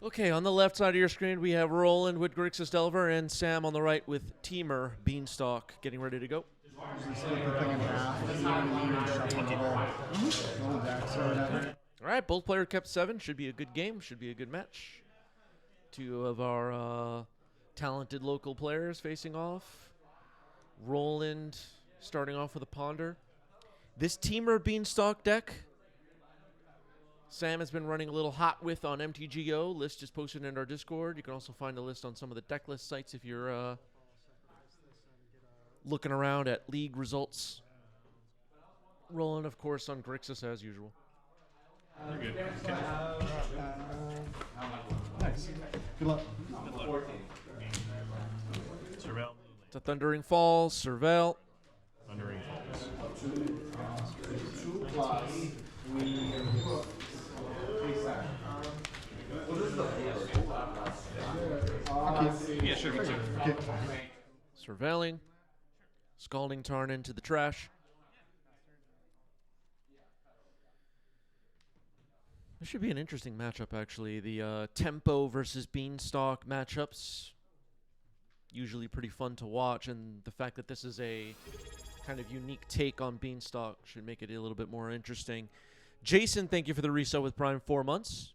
Okay, on the left side of your screen, we have Roland with Grixis Delver and Sam on the right with Temur Beanstalk getting ready to go. All right, both players kept 7. Should be a good game. Should be a good match. Two of our talented local players facing off. Roland starting off with a Ponder. This Temur Beanstalk deck, Sam has been running a little hot with on MTGO. List is posted in our Discord. You can also find a list on some of the Decklist sites if you're looking around at league results. Roland, of course, on Grixis as usual. You're good. Okay. Nice. Good luck. Surveil. It's a Thundering Falls, Surveil. Thundering Falls. Yeah, sure, me too. Okay. Surveiling. Scalding Tarn into the trash. This should be an interesting matchup, actually. The Tempo versus Beanstalk matchups. Usually pretty fun to watch, and the fact that this is a kind of unique take on Beanstalk should make it a little bit more interesting. Jason, thank you for the resale with Prime 4 months.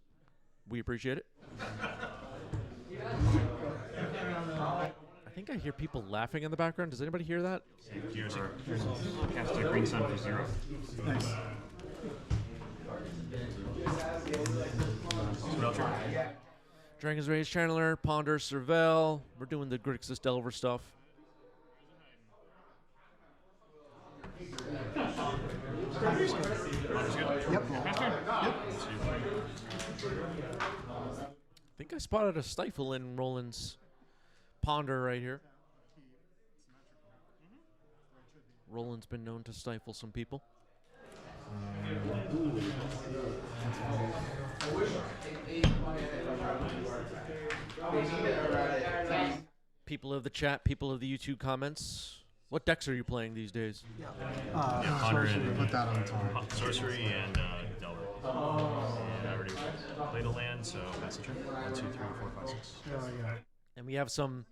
We appreciate it. I think I hear people laughing in the background. Does anybody hear that? Cast a green sun for 0. Nice. Dragon's Rage Channeler, Ponder, Surveil. We're doing the Grixis Delver stuff. Yep. I think I spotted a stifle in Roland's Ponder right here. Roland's been known to stifle some people. People of the chat, people of the YouTube comments. What decks are you playing these days? Sorcery. Put that on top. Sorcery and Delver. And I already played a land, so Messenger. 1, 2, 3, 4, 5, 6. Yeah. And we have some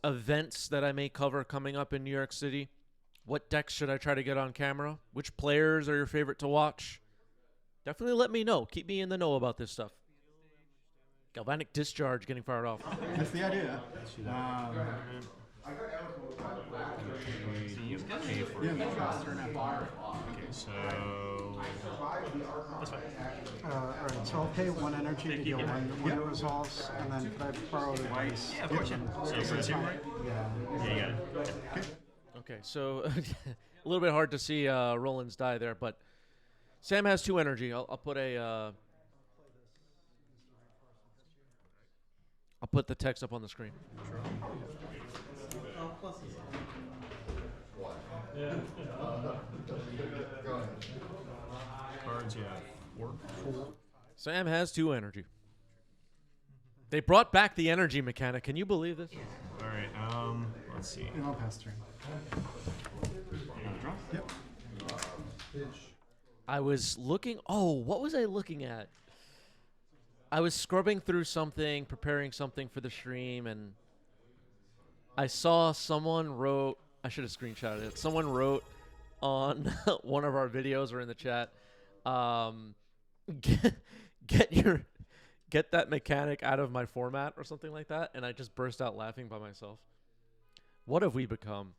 events that I may cover coming up in New York City. What decks should I try to get on camera? Which players are your favorite to watch? Definitely let me know. Keep me in the know about this stuff. Galvanic Discharge getting fired off. That's the idea. Okay, so that's fine. Alright, so I'll pay 1 energy to deal one it resolves, and then could I borrow the dice? Yeah, of course. So for 2, right? Yeah, you got it. Okay, so a little bit hard to see Roland's die there, but Sam has 2 energy. I'll put a I'll put the text up on the screen. Cards, yeah. 4. Sam has 2 energy. They brought back the energy mechanic. Can you believe this? All right. Let's see. I'll pass turn. Draw. Yep. I was looking. Oh, what was I looking at? I was scrubbing through something, preparing something for the stream, and I saw someone wrote. I should have screenshotted it. Someone wrote on one of our videos or in the chat, get that mechanic out of my format or something like that, and I just burst out laughing by myself. What have we become?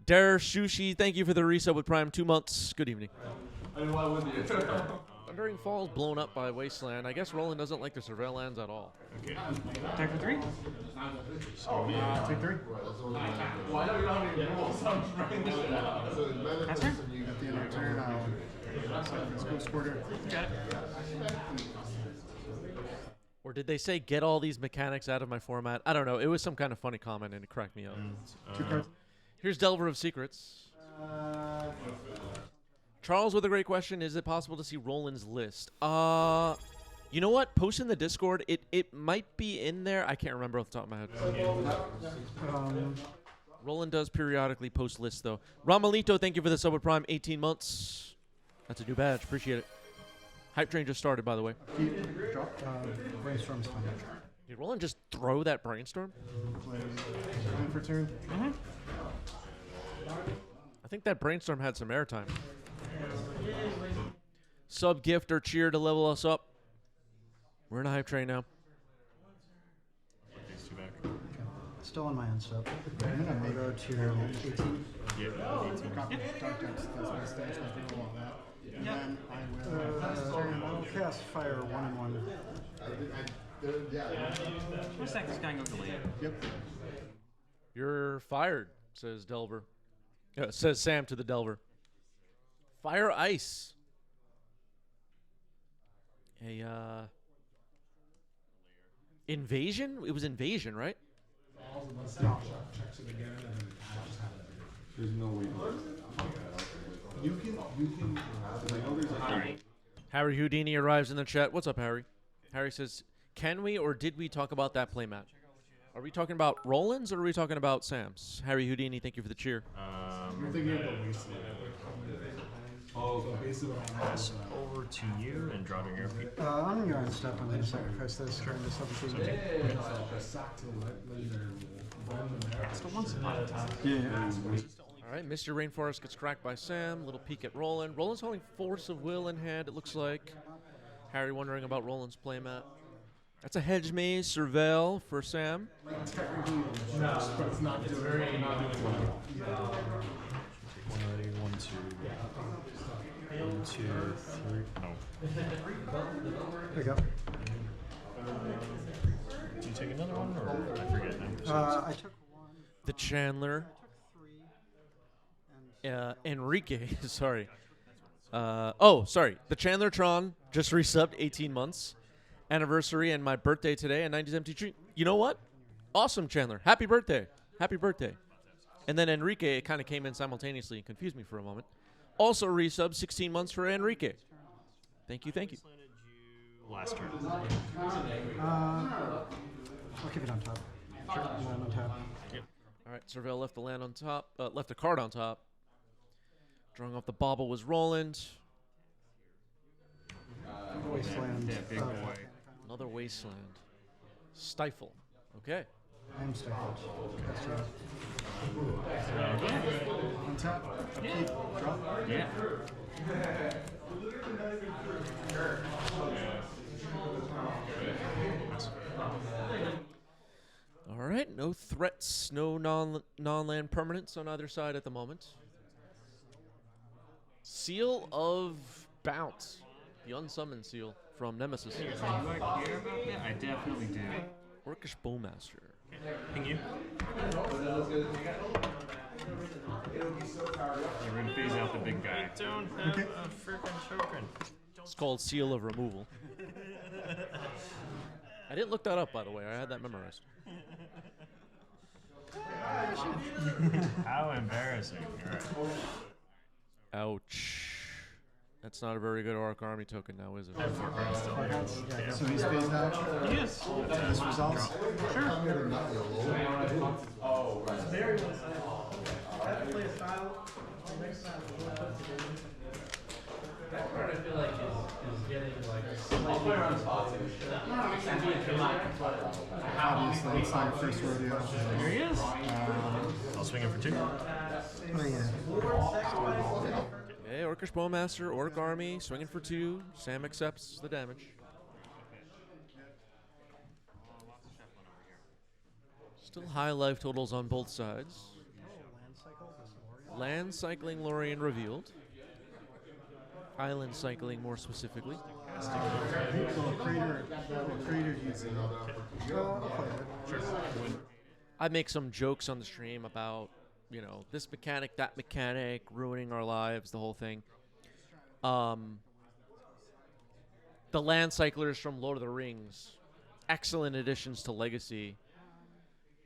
Dare Sushi, thank you for the resub with Prime 2 months. Good evening. I mean, why wouldn't you? Thundering Falls blown up by Wasteland. I guess Roland doesn't like the Surveil lands at all. Okay. Attack for 3? Take 3. Why don't you have any rules? I'm writing this shit out. Pass turn? At the end of turn, I'll Ghost Quarter. Got it. Or did they say get all these mechanics out of my format? I don't know. It was some kind of funny comment and it cracked me up. 2 cards. Here's Delver of Secrets. Charles with a great question. Is it possible to see Roland's list? You know what? Post in the Discord. It might be in there. I can't remember off the top of my head. Roland does periodically post lists, though. Ramalito, thank you for the sub with Prime. 18 months. That's a new badge. Appreciate it. Hype train just started, by the way. Keep, drop, brainstorm's fine. Did Roland just throw that brainstorm? Play swing for turn. I think that brainstorm had some airtime. Sub, gift, or cheer to level us up. We're in a hype train now. These two back. Still on my end step. I'm gonna go to 18. Yeah, 18. Copy. Dark text. That's my stance. I think all that. And then I will. I'll cast fire 1 and 1. Yeah. What's that? This guy go to land. Yep. You're fired, says Delver. Says Sam to the Delver. Fire ice. A invasion? It was invasion, right? There's no way. You can. I know there's a. Harry Houdini arrives in the chat. What's up, Harry? Harry says, can we or did we talk about that playmat? Are we talking about Roland's or are we talking about Sam's? Harry Houdini, thank you for the cheer. You're thinking of the wasteland. Oh, basically. Pass over to you and draw your feet. I'm gonna go and step. I'm gonna sacrifice this turn to 17. So once upon a time. Yeah. All right, Mr. Rainforest gets cracked by Sam. Little peek at Roland. Roland's holding Force of Will in hand, it looks like. Harry wondering about Roland's playmat. That's a Hedge Maze Surveil for Sam. But it's not doing well. One ready, 1, 2. 1, 2, 3. Oh. There you go. Did you take another one, or I forget now? I took 1. The Chandler. I took 3. Enrique, sorry. Sorry. The Chandler Tron just resubbed 18 months. Anniversary and my birthday today, and 90s empty treat. You know what? Awesome, Chandler. Happy birthday. Happy birthday. And then Enrique kind of came in simultaneously and confused me for a moment. Also resubbed 16 months for Enrique. Thank you, thank you. Last turn. I'll keep it on top. Sure. Land on top. All right, Surveil left the land on top, left a card on top. Drawing off the bauble was Roland. Wasteland. Yeah, big boy. Another wasteland. Stifle. Okay. I'm stifled. On top. Keep. Drop. Yeah. All right, no threats, no non-land permanents on either side at the moment. Seal of Bounce, the unsummoned seal from Nemesis. Do I care about that? I definitely do. Orcish Bowmaster. Ping you. We're gonna phase out the big guy. Don't have a freaking token. It's called Seal of Removal. I didn't look that up, by the way. I had that memorized. How embarrassing. All right. Ouch. That's not a very good Orc Army token now, is it? So he's phased out. Yes. This results. Obviously, it's not first rodeo. Here he is. I'll swing in for 2. Oh, yeah. Okay, Orcish Bowmaster, Orc Army, swinging for 2. Sam accepts the damage. Still high life totals on both sides. Land cycling Lorien revealed. Island cycling more specifically. Crater using. I'll play it. I make some jokes on the stream about, you know, this mechanic, that mechanic, ruining our lives, the whole thing. The land cyclers from Lord of the Rings, excellent additions to Legacy.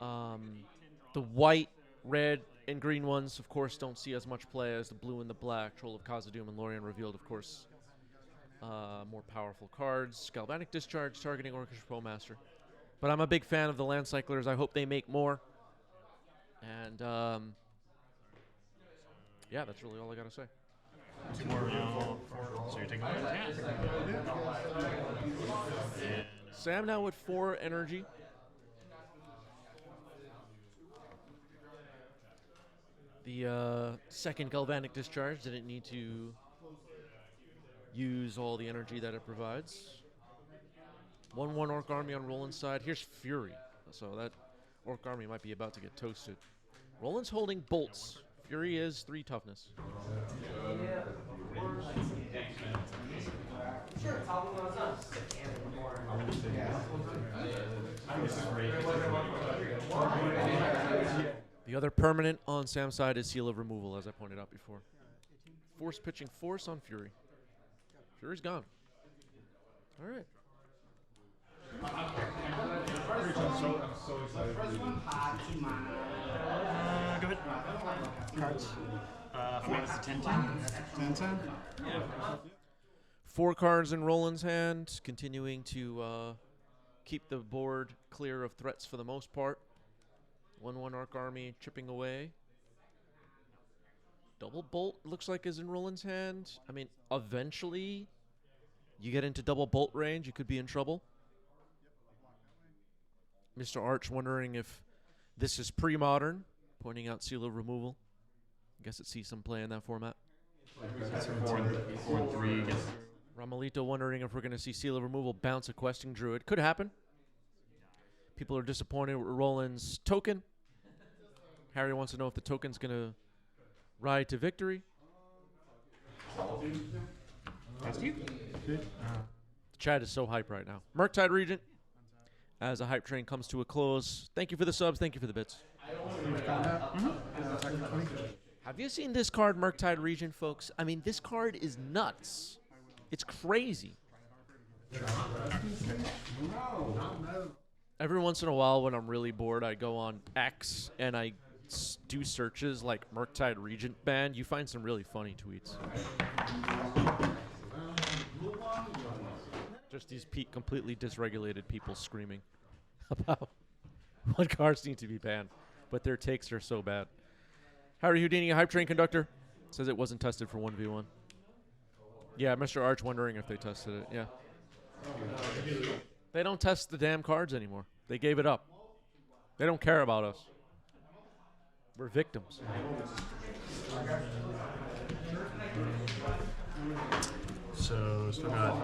The white, red, and green ones, of course, don't see as much play as the blue and the black. Troll of Khazad-dûm and Lorien revealed, of course, more powerful cards. Galvanic Discharge targeting Orcish Bowmaster. But I'm a big fan of the land cyclers. I hope they make more. And yeah, that's really all I gotta say. 2 more. So you're taking 1. Yeah. And Sam now with 4 energy. The second galvanic discharge didn't need to use all the energy that it provides. 1/1 Orc Army on Roland's side. Here's Fury. So that Orc Army might be about to get toasted. Roland's holding bolts. Fury is 3 toughness. The other permanent on Sam's side is Seal of Removal, as I pointed out before. Force pitching force on Fury. Fury's gone. All right. go ahead. Cards. For me, it's a 10-10. 10-10? Yeah. 4 cards in Roland's hand, continuing to keep the board clear of threats for the most part. 1/1 Orc Army chipping away. Double Bolt looks like is in Roland's hand. I mean, eventually you get into double Bolt range, you could be in trouble. Mr. Arch wondering if this is pre-modern, pointing out Seal of Removal. I guess it sees some play in that format. 4 and 3 gets Ramalito wondering if we're going to see Seal of Removal bounce a Questing Druid. Could happen. People are disappointed with Roland's token. Harry wants to know if the token's going to ride to victory. past you. The chat is so hype right now. Murktide Regent, as a hype train comes to a close. Thank you for the subs. Thank you for the bits. Have you seen this card, Murktide Regent, folks? I mean, this card is nuts. It's crazy. Every once in a while when I'm really bored, I go on X and I do searches like Murktide Regent ban. You find some really funny tweets. Just these completely dysregulated people screaming about what cards need to be banned, but their takes are so bad. Harry Houdini, a hype train conductor, says it wasn't tested for 1v1. Yeah, Mr. Arch wondering if they tested it. Yeah. They don't test the damn cards anymore. They gave it up. They don't care about us. We're victims. So still got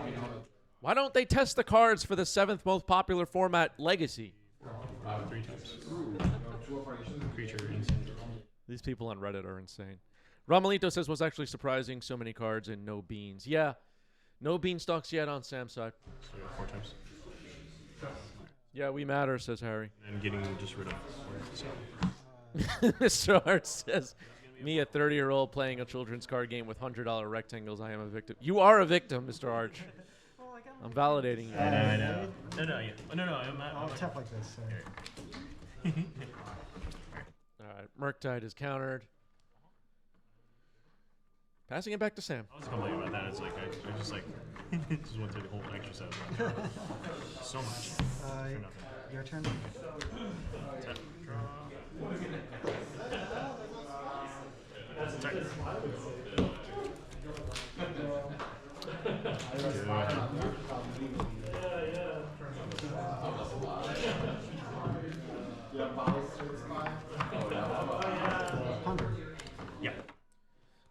Why don't they test the cards for the 7th most popular format, Legacy? 3 times. Creature instant. These people on Reddit are insane. Ramalito says, what's actually surprising, so many cards and no beans. Yeah, no beanstalks yet on Sam's side. So we got 4 times. Yeah, we matter, says Harry. And getting just rid of 4. So. Mr. Hart says, me, a 30-year-old playing a children's card game with $100 rectangles, I am a victim. You are a victim, Mr. Arch. I'm validating you. I know. No, yeah. No, I'm not. I'll tap like this. All right, Murktide is countered. Passing it back to Sam. I was complaining about that. It's like I just like just went through the whole exercise. So much. For nothing. Your turn. Tap, draw. Attack. Yeah.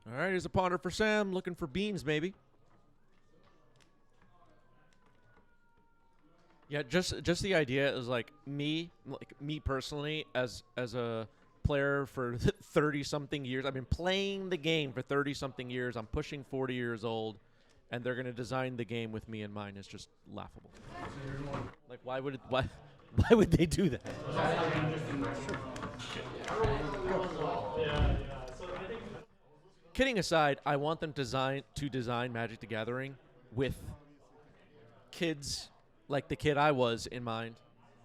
All right, here's a ponder for Sam, looking for beans, maybe. Yeah, just the idea is like me personally, as a player for 30-something years. I've been playing the game for 30-something years. I'm pushing 40 years old, and they're gonna design the game with me in mind. It's just laughable. Like, why would they do that? Kidding aside, I want them to design Magic the Gathering with kids like the kid I was in mind.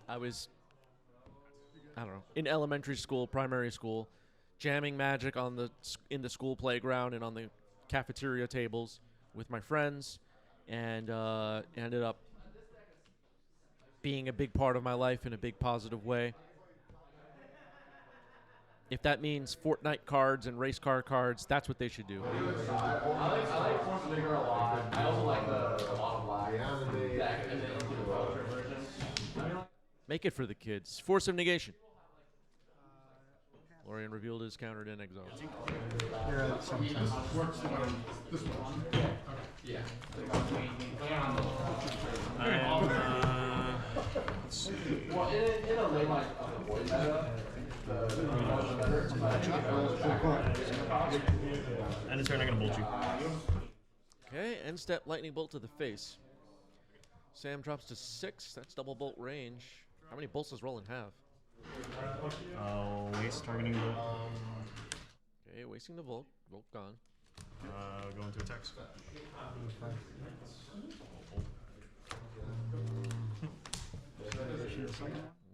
I was, I don't know, in elementary school, primary school, jamming Magic in the school playground and on the cafeteria tables with my friends, and ended up being a big part of my life in a big positive way. If that means Fortnite cards and race car cards, that's what they should do. I like Force of Vigor a lot. I also like the Mono Black deck, and then you do the Ultra version. Make it for the kids. Force of Negation. Lorian revealed his countered in exile. You're at 17. This one. Yeah. Let's see. Well, in a late line void meta, End of turn, I'm gonna bolt you. Okay, end step lightning bolt to the face. Sam drops to 6. That's double bolt range. How many bolts does Roland have? Waste targeting bolt. Okay, wasting the Volt. Volt gone. Going to attacks.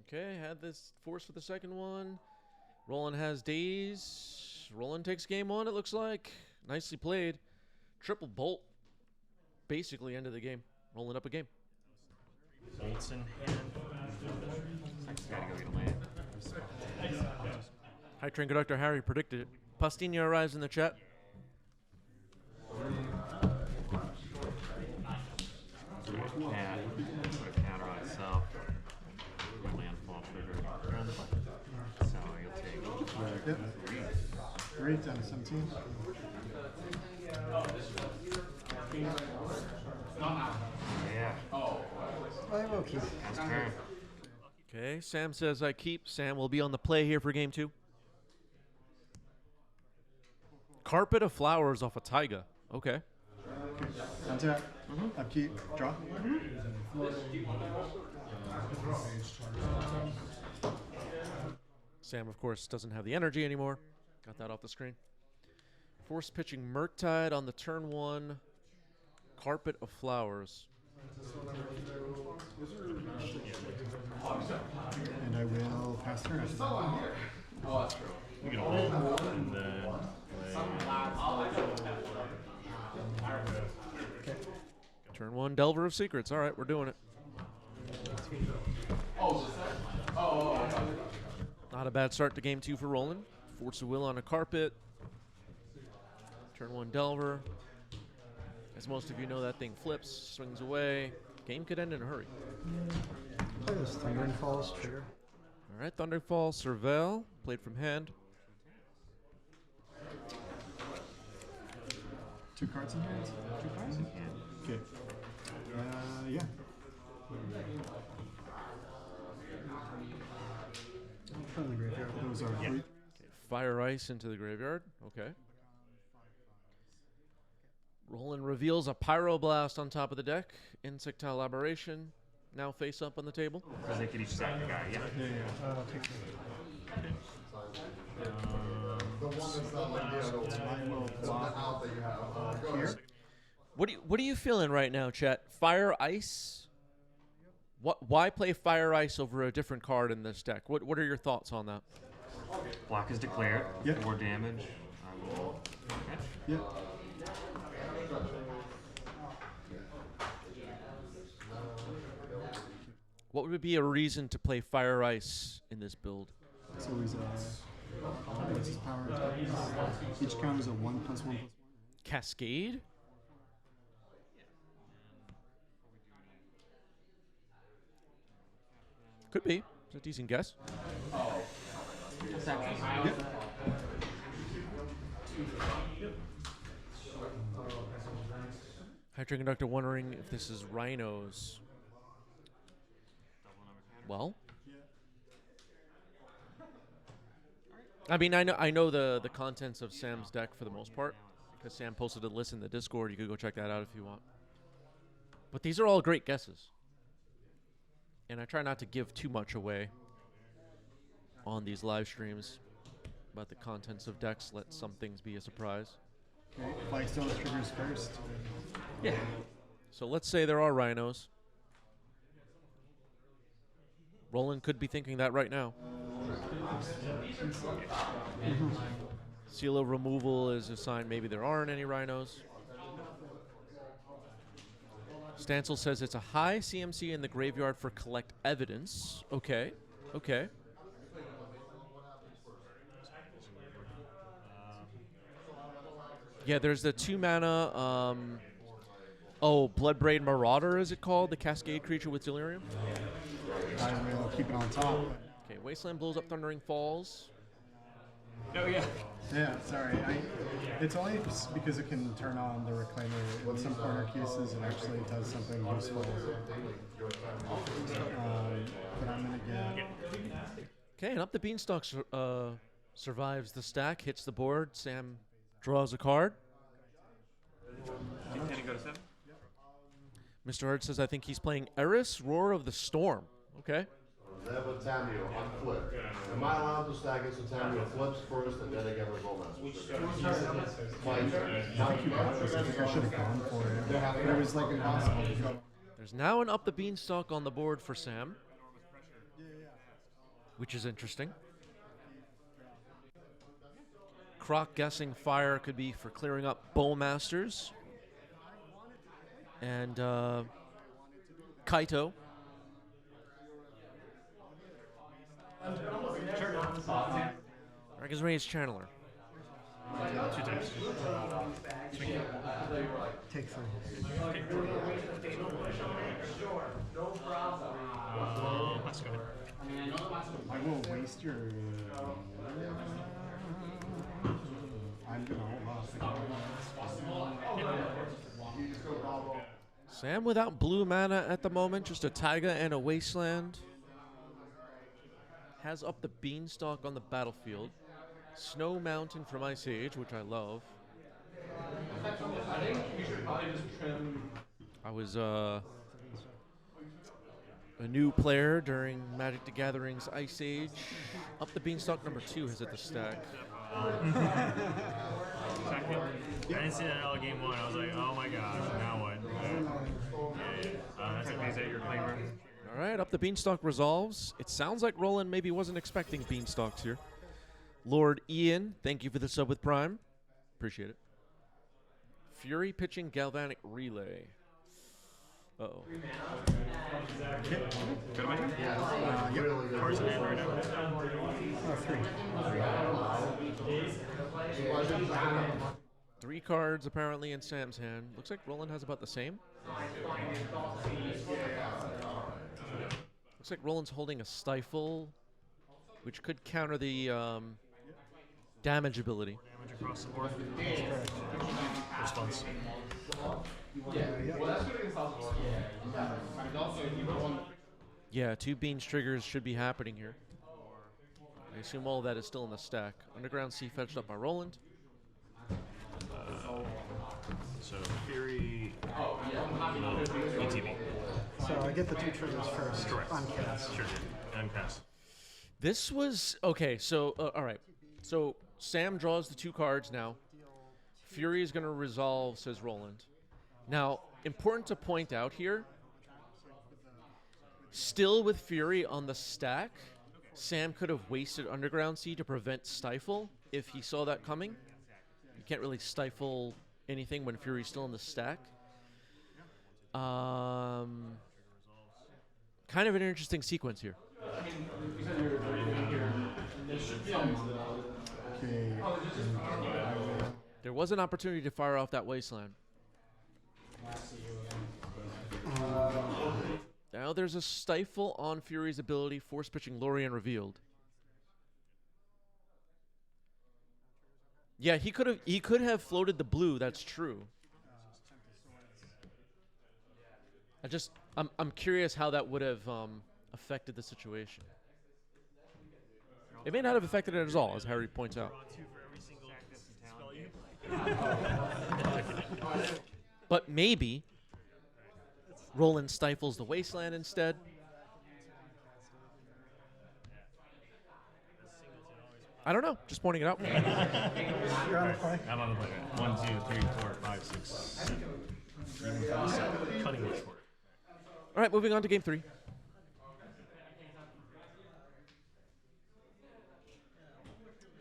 Okay, had this force for the second one. Roland has daze. Roland takes game 1, it looks like. Nicely played. Triple bolt. Basically end of the game. Roland up a game. Bolts in hand. Gotta go get a land. High Train Conductor Harry predicted it. Pastina arrives in the chat. Put a counter on itself. Landfall trigger. So you'll take Yep. 3 down to 17. yeah. I will keep. That's turn. Okay, Sam says I keep. Sam will be on the play here for game 2. Carpet of Flowers off a Taiga. Okay. Untap. Upkeep. Draw. Sam, of course, doesn't have the energy anymore. Got that off the screen. Force pitching Murktide on the turn 1. Carpet of Flowers. And I will pass turn. We get a bolt and then Turn 1, Delver of Secrets. All right, we're doing it. Not a bad start to game 2 for Roland. Force of Will on a carpet. Turn 1, Delver. As most of you know, that thing flips, swings away. Game could end in a hurry. Play this Thundering Falls trigger. All right, Thunderfall, Serval, played from hand. 2 cards in hand. 2 cards in hand. Okay. Yeah. From the graveyard. Those are 3. Fire Ice into the graveyard. Okay. Roland reveals a Pyroblast on top of the deck. Insectile Aberration. Now face up on the table. Because they could each sack the guy, yeah. The one that's not like the other one. The house that you have. Go ahead. What are you feeling right now, chat? Fire Ice? Why play Fire Ice over a different card in this deck? What are your thoughts on that? Block is declared. Yep. 4 damage. I will catch. Yeah. What would be a reason to play Fire Ice in this build? It's always what's his power attack? Each count is a 1/1/1/1. Cascade? Could be. It's a decent guess. Yep. High Train Conductor wondering if this is Rhinos. Well, I mean, I know the contents of Sam's deck for the most part, because Sam posted a list in the Discord. You could go check that out if you want. But these are all great guesses. And I try not to give too much away on these live streams about the contents of decks. Let some things be a surprise. Okay. Flagstone triggers first. Yeah. So let's say there are Rhinos. Roland could be thinking that right now. Seal of removal is a sign maybe there aren't any Rhinos. Stancil says it's a high CMC in the graveyard for collect evidence. Okay. Okay. Yeah, there's the 2 mana. Oh, Bloodbraid Marauder, is it called? The Cascade creature with Delirium. I will keep it on top. Okay, Wasteland blows up Thundering Falls. Oh yeah. Yeah, sorry. It's only because it can turn on the Reclaimer in some corner cases and actually does something useful. But I'm going to get... Okay, and Up the Beanstalk survives the stack, hits the board. Sam draws a card. Can it go to 7? Mr. Hart says, I think he's playing Eris, Roar of the Storm. Okay. Then with Tamio on flip. Am I allowed to stack it so Tamio flips first and then I get my Gomez? I think I should have gone for it. But it was like impossible. There's now an Up the Beanstalk on the board for Sam, which is interesting. Croc guessing fire could be for clearing up Bowmasters. And Kaito. Dragon's Rage Channeler. 2 times. Take 3. Let's go ahead. I will waste your... I'm going to hold off. Sam without blue mana at the moment, just a Taiga and a Wasteland. Has Up the Beanstalk on the battlefield. Snow Mountain from Ice Age, which I love. I was a new player during Magic the Gathering's Ice Age. Up the Beanstalk number 2 has hit the stack. I didn't see that all game 1. I was like, oh my gosh, now what? That's okay. Is that your claimer? All right, Up the Beanstalk resolves. It sounds like Roland maybe wasn't expecting Beanstalks here. Lord Ian, thank you for the sub with Prime. Appreciate it. Fury pitching Galvanic Relay. Uh-oh. Go to my turn? Cards in hand right now. 3 cards apparently in Sam's hand. Looks like Roland has about the same. Looks like Roland's holding a Stifle, which could counter the damage ability. Damage across the board. Response. Yeah, 2 Beans triggers should be happening here. I assume all of that is still in the stack. Underground Sea fetched up by Roland. So Fury, ETB. So I get the 2 triggers first. Correct. On cast. Sure. And pass. This was okay. So all right. So Sam draws the 2 cards now. Fury is going to resolve, says Roland. Now, important to point out here. Still with Fury on the stack, Sam could have wasted Underground Sea to prevent Stifle if he saw that coming. You can't really stifle anything when Fury's still in the stack. Kind of an interesting sequence here. Okay. There was an opportunity to fire off that Wasteland. Now there's a Stifle on Fury's ability, force pitching Lorien revealed. Yeah, he could have floated the blue, that's true. I'm curious how that would have affected the situation. It may not have affected it at all, as Harry points out. But maybe Roland stifles the Wasteland instead. I don't know. Just pointing it out. You're on the play. I'm on the play. 1, 2, 3, 4, 5, 6, 7. Even 7. Cutting it short. All right, moving on to game 3.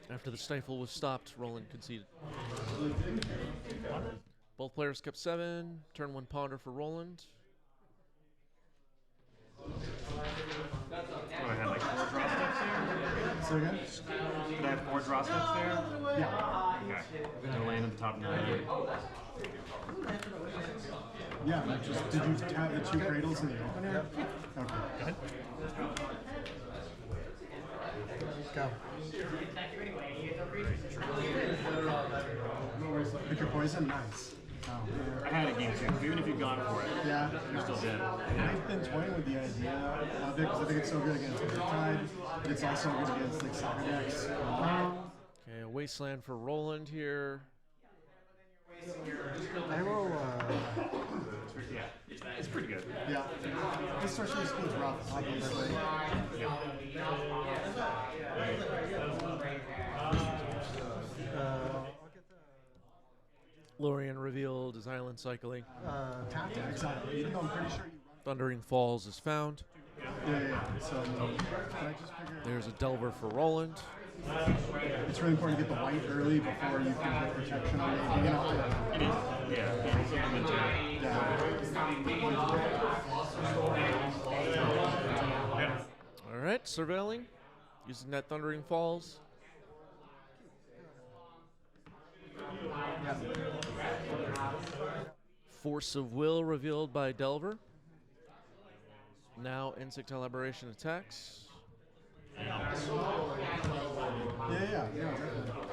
After the Stifle was stopped, Roland conceded. Both players kept 7. Turn 1 Ponder for Roland. Oh, I had like 4 drop steps there. So again? Did I have 4 draw steps there? Yeah. Okay. Gonna land at the top 9. Yeah, just, did you have the 2 cradles in the opener? Okay. Go ahead. Go. Pick your poison? Nice. Oh. I had a game 2. Even if you'd gone for it, Yeah. you're still dead. I've been toying with the idea of it because I think it's so good against Riptide. It's also good against like soccer decks. Okay, a wasteland for Roland here. I will. Yeah, it's pretty good. Yeah. This sorcery speed's rough, obviously. Lorien revealed his island cycling. Tap to exile. Even though I'm pretty sure you Thundering Falls is found. Yeah. So, but I just figured There's a Delver for Roland. it's really important to get the white early before you can get protection on it. You know, It is. Yeah. I'm into it. yeah. All right, surveilling. Using that Thundering Falls. Force of Will revealed by Delver. Now Insect Elaboration attacks. Yeah, definitely.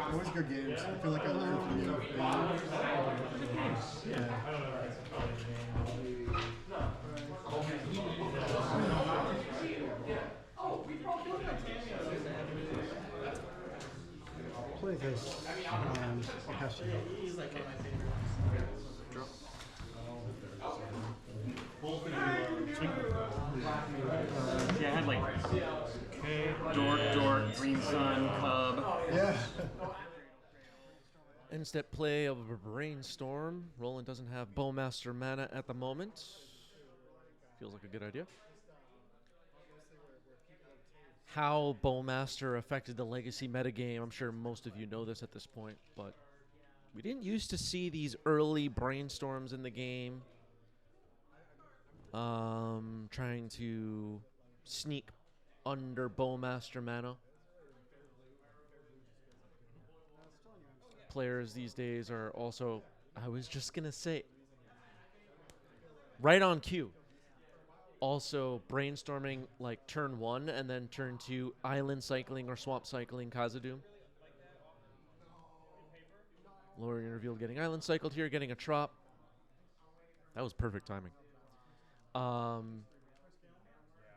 Always good games. I feel like I learned from you. Yeah. Play this, and I'll pass you. Yeah, I had like Dork, Green Sun, Cub. Yeah. End-step play of a Brainstorm. Roland doesn't have Bowmaster mana at the moment. Feels like a good idea. How Bowmaster affected the Legacy metagame, I'm sure most of you know this at this point, but we didn't used to see these early Brainstorms in the game. Trying to sneak under Bowmaster mana. Players these days are also, I was just going to say, right on cue. Also brainstorming like turn 1 and then turn 2 island cycling or swamp cycling Khazad-dûm. Lorien revealed getting island cycled here, getting a trop. That was perfect timing.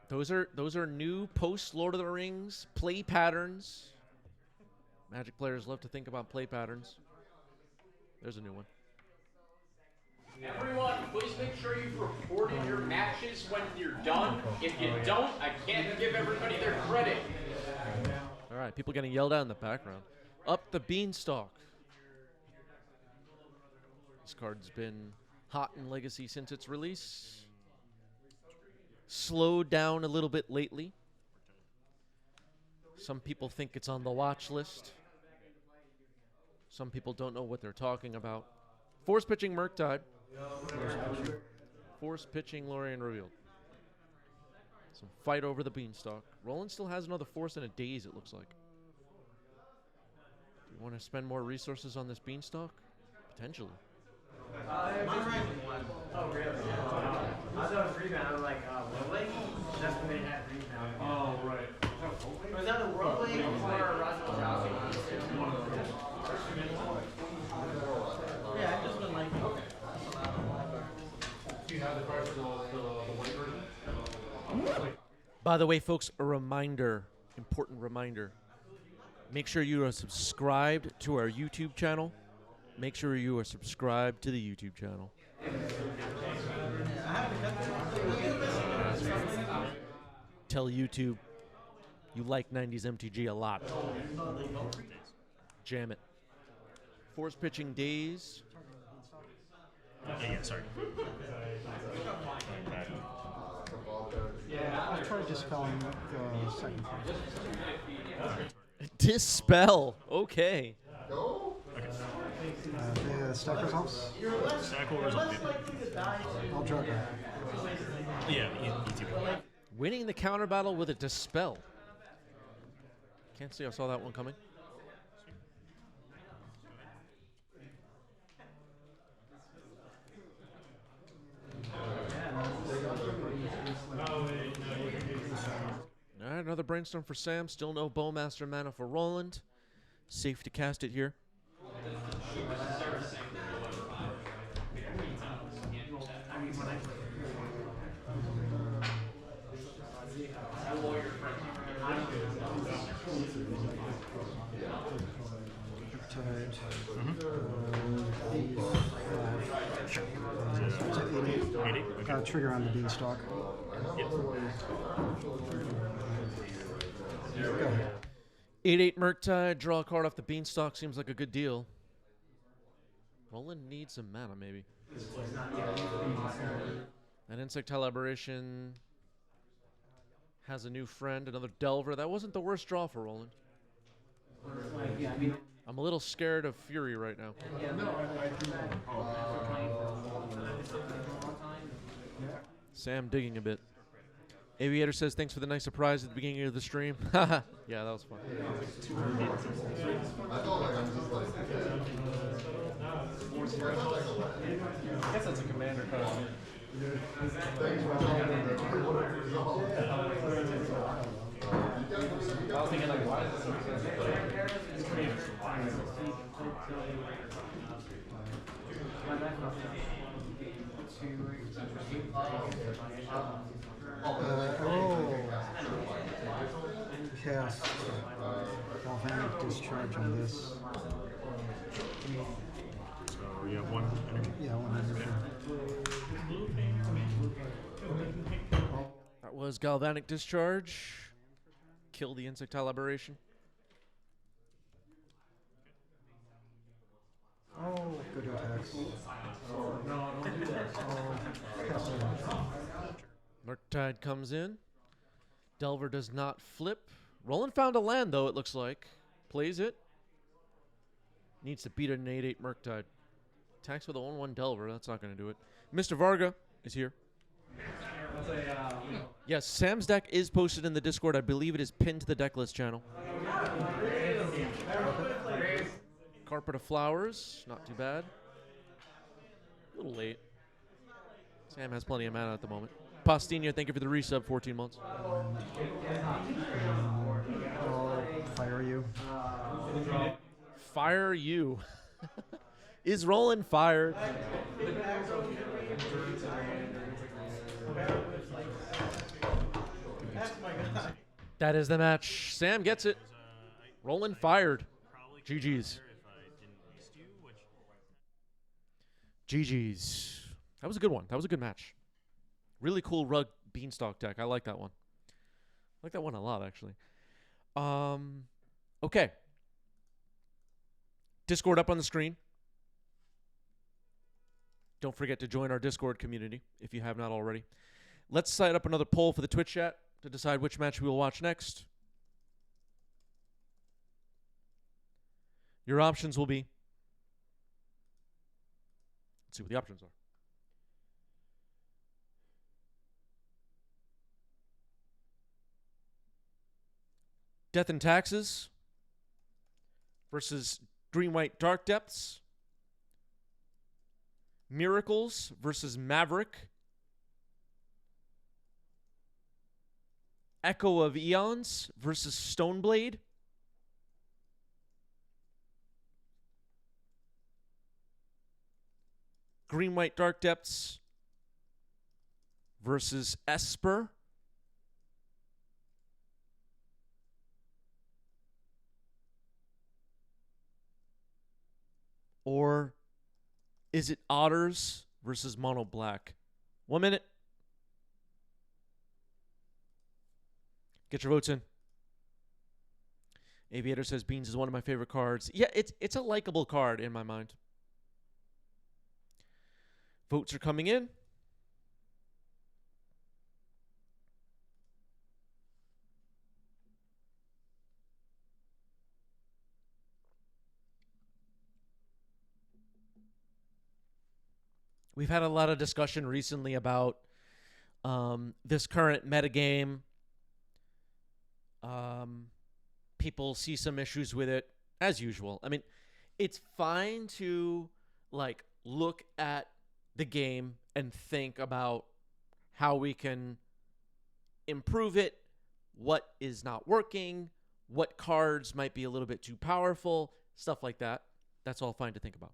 Those are new post Lord of the Rings play patterns. Magic players love to think about play patterns. There's a new one. Everyone, please make sure you've reported your matches when you're done. If you don't, I can't give everybody their credit. All right, people getting yelled at in the background. Up the Beanstalk. This card's been hot in Legacy since its release. Slowed down a little bit lately. Some people think it's on the watch list. Some people don't know what they're talking about. Force pitching Murktide. Force pitching Lorien revealed. Some fight over the Beanstalk. Roland still has another force in a daze, it looks like. Do you want to spend more resources on this Beanstalk? Potentially. Oh, really? I thought it was rebound. I was like, World League? That's when they had rebound. Oh, right. Was that the World League or Roswell Chelsea? Yeah, I just been like, okay. Do you have the card for the white version? By the way, folks, a reminder, important reminder. Make sure you are subscribed to our YouTube channel. Make sure you are subscribed to the YouTube channel. Tell YouTube you like 90s MTG a lot. Jam it. Force pitching Days. Yeah, sorry. I'll try dispelling the second part. Dispel. Okay. The stack results. Stack will result. I'll draw it. Yeah, easy. Winning the counter battle with a Dispel. Can't say I saw that one coming. All right, another brainstorm for Sam. Still no Bowmaster mana for Roland. Safe to cast it here. Trigger on the beanstalk. Yep. Go ahead. 8/8 Murktide, draw a card off the Beanstalk. Seems like a good deal. Roland needs some mana, maybe. An Insectile Aberration has a new friend, another Delver. That wasn't the worst draw for Roland. I'm a little scared of Fury right now. Sam digging a bit. Aviator says, thanks for the nice surprise at the beginning of the stream. Yeah, that was fun. I guess that's a commander card. I was thinking like, why is this Cast Galvanic Discharge on this. So you have one energy. Yeah, one energy. That was Galvanic Discharge. Kill the Insectile Aberration. Oh, good attacks. Murktide comes in. Delver does not flip. Roland found a land, though, it looks like. Plays it. Needs to beat an 8/8 Murktide. Attacks with a 1/1 Delver. That's not going to do it. Mr. Varga is here. Yes, Sam's deck is posted in the Discord. I believe it is pinned to the Decklist channel. Carpet of Flowers. Not too bad. A little late. Sam has plenty of mana at the moment. Postinha, thank you for the resub, 14 months. Fire you. Fire you. Is Roland fired? That is the match. Sam gets it. Roland fired. GG's. GG's. That was a good one. That was a good match. Really cool rug beanstalk deck. I like that one. I like that one a lot, actually. Okay. Discord up on the screen. Don't forget to join our Discord community if you have not already. Let's set up another poll for the Twitch chat to decide which match we will watch next. Your options will be... Let's see what the options are. Death and Taxes versus Green White Dark Depths. Miracles versus Maverick. Echo of Eons versus Stoneblade. Green White Dark Depths versus Esper. Or is it Otters versus Mono Black? 1 minute. Get your votes in. Aviator says Beans is one of my favorite cards. Yeah, it's a likable card in my mind. Votes are coming in. We've had a lot of discussion recently about this current metagame. People see some issues with it, as usual. I mean, it's fine to like look at the game and think about how we can improve it what is not working, what cards might be a little bit too powerful, stuff like that. That's all fine to think about.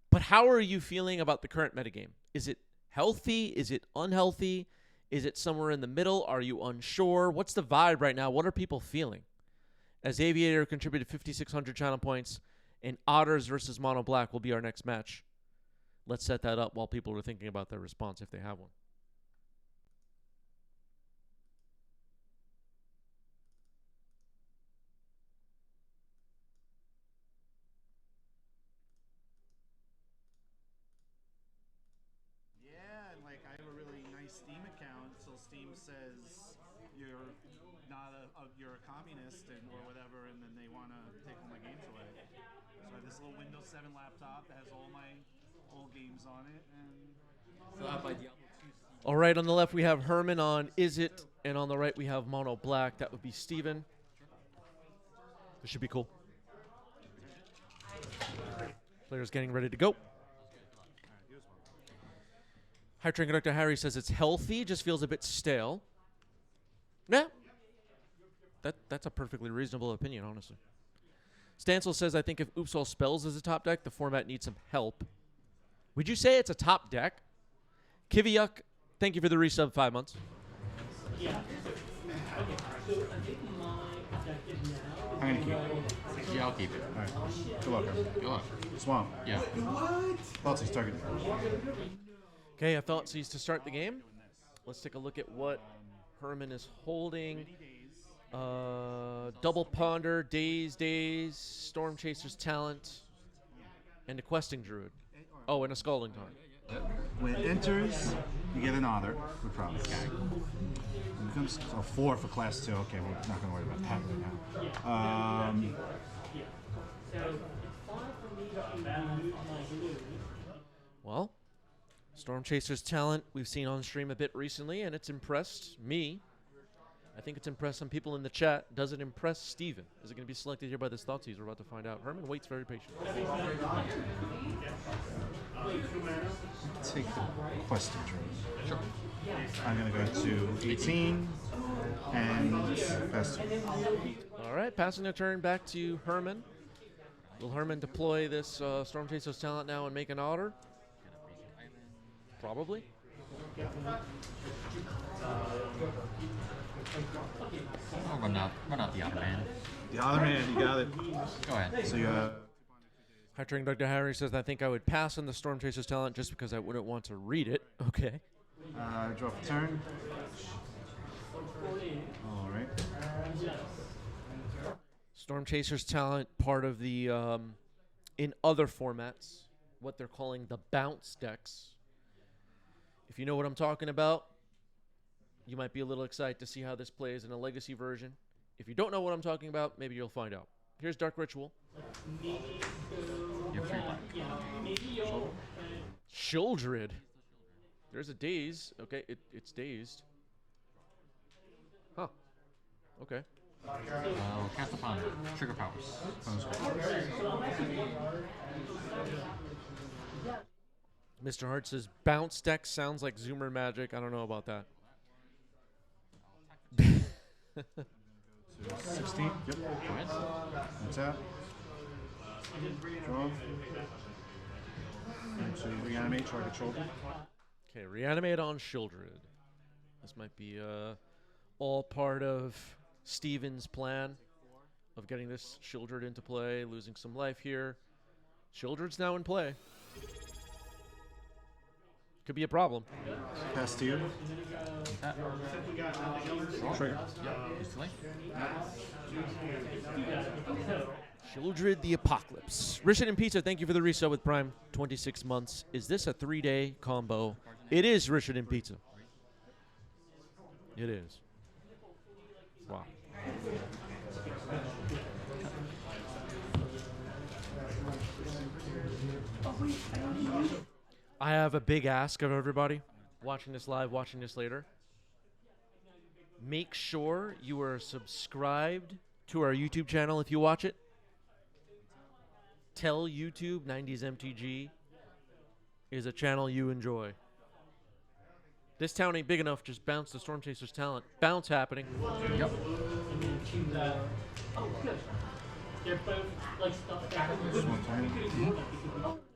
But how are you feeling about the current metagame? Is it healthy? Is it unhealthy? Is it somewhere in the middle? Are you unsure? What's the vibe right now? What are people feeling? As Aviator contributed 5,600 channel points, and Otters versus Mono Black will be our next match. Let's set that up while people are thinking about their response if they have one. Yeah, and like I have a really nice Steam account, so Steam says you're not you're a communist and or whatever, and then they want to take all my games away. So I have this little Windows 7 laptop that has all my old games on it, and All right, on the left we have Herman on Izzet, and on the right we have Mono Black. That would be Steven. This should be cool. Players getting ready to go. High Train Conductor Harry says it's healthy, just feels a bit stale. Yeah. That's a perfectly reasonable opinion, honestly. Stancil says, I think if Oops All Spells is a top deck, the format needs some help. Would you say it's a top deck? Kiviuk, thank you for the resub, 5 months. I'm gonna keep it. Yeah, I'll keep it. All right, good luck. Good luck. Swamp. Yeah. Baltzy's target. Okay, I thought sees to start the game. Let's take a look at what Herman is holding. Double Ponder, Daze, Storm Chaser's Talent, and a Questing Druid. Oh, and a Scalding Tarn. When it enters, you get an otter with problems. When it comes a 4 for class 2, okay, we're not going to worry about that right now. Well, Storm Chaser's Talent we've seen on stream a bit recently, and it's impressed me. I think it's impressed some people in the chat. Does it impress Steven? Is it going to be selected here by this Thoughtseize? We're about to find out. Herman waits very patiently. Take the Questing Druid. Sure. I'm going to go to 18 and pass 2. All right, passing the turn back to Herman. Will Herman deploy this Storm Chaser's Talent now and make an otter? Probably. I'll run out the Otter Man. The other man, you got it. Go ahead. So you High Train Dr. Harry says, I think I would pass on the Storm Chaser's Talent just because I wouldn't want to read it. Okay. draw for turn. All right. Storm Chaser's Talent, part of the, in other formats, what they're calling the bounce decks. If you know what I'm talking about, you might be a little excited to see how this plays in a legacy version. If you don't know what I'm talking about, maybe you'll find out. Here's Dark Ritual. You have 3 black. Shieldred. There's a Daze. Okay, it's dazed. Huh. Okay. Cast upon trigger powers. Mr. Hart says, bounce deck sounds like Zoomer magic. I don't know about that. 16. Yep. Go ahead. That's out. Draw. And so you reanimate target shoulder. Okay, reanimate on Shieldred. This might be all part of Steven's plan of getting this Shieldred into play, losing some life here. Shieldred's now in play. Could be a problem. Pass to you. Trigger. Use delay. Shieldred the Apocalypse. Richard and Pizza, thank you for the resub with Prime. 26 months. Is this a 3-day combo? It is, Richard and Pizza. It is. Wow. I have a big ask of everybody watching this live, watching this later. Make sure you are subscribed to our YouTube channel if you watch it. Tell YouTube 90s MTG is a channel you enjoy. This town ain't big enough. Just bounce the Storm Chaser's talent. Bounce happening. Yep.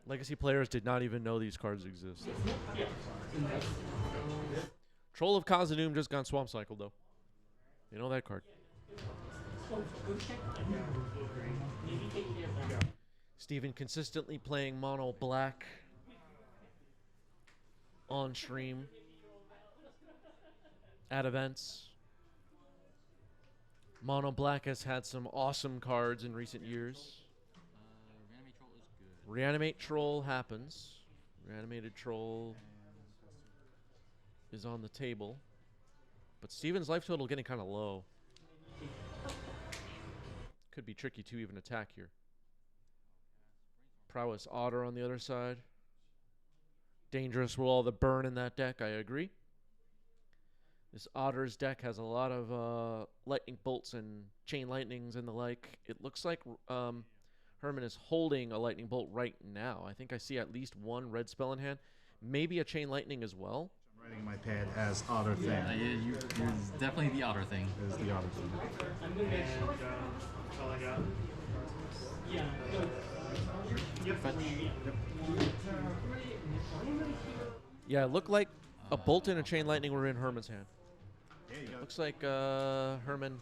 Legacy players did not even know these cards exist. Troll of Khazad-dûm just got swamp cycled though. You know that card. Steven consistently playing mono black on stream at events. Mono black has had some awesome cards in recent years. Reanimate Troll is good. Reanimate Troll happens. Reanimated Troll is on the table. But Steven's life total getting kind of low. Could be tricky to even attack here. Prowess Otter on the other side. Dangerous with all the burn in that deck, I agree. This Otter's deck has a lot of lightning bolts and chain lightnings and the like. It looks like Herman is holding a lightning bolt right now. I think I see at least one red spell in hand. Maybe a chain lightning as well. I'm writing in my pad as Otter thing. You're definitely the Otter thing. Is the Otter thing. That's all I got. Yeah, it looked like a bolt and a chain lightning were in Herman's hand. Yeah, you got Looks like Herman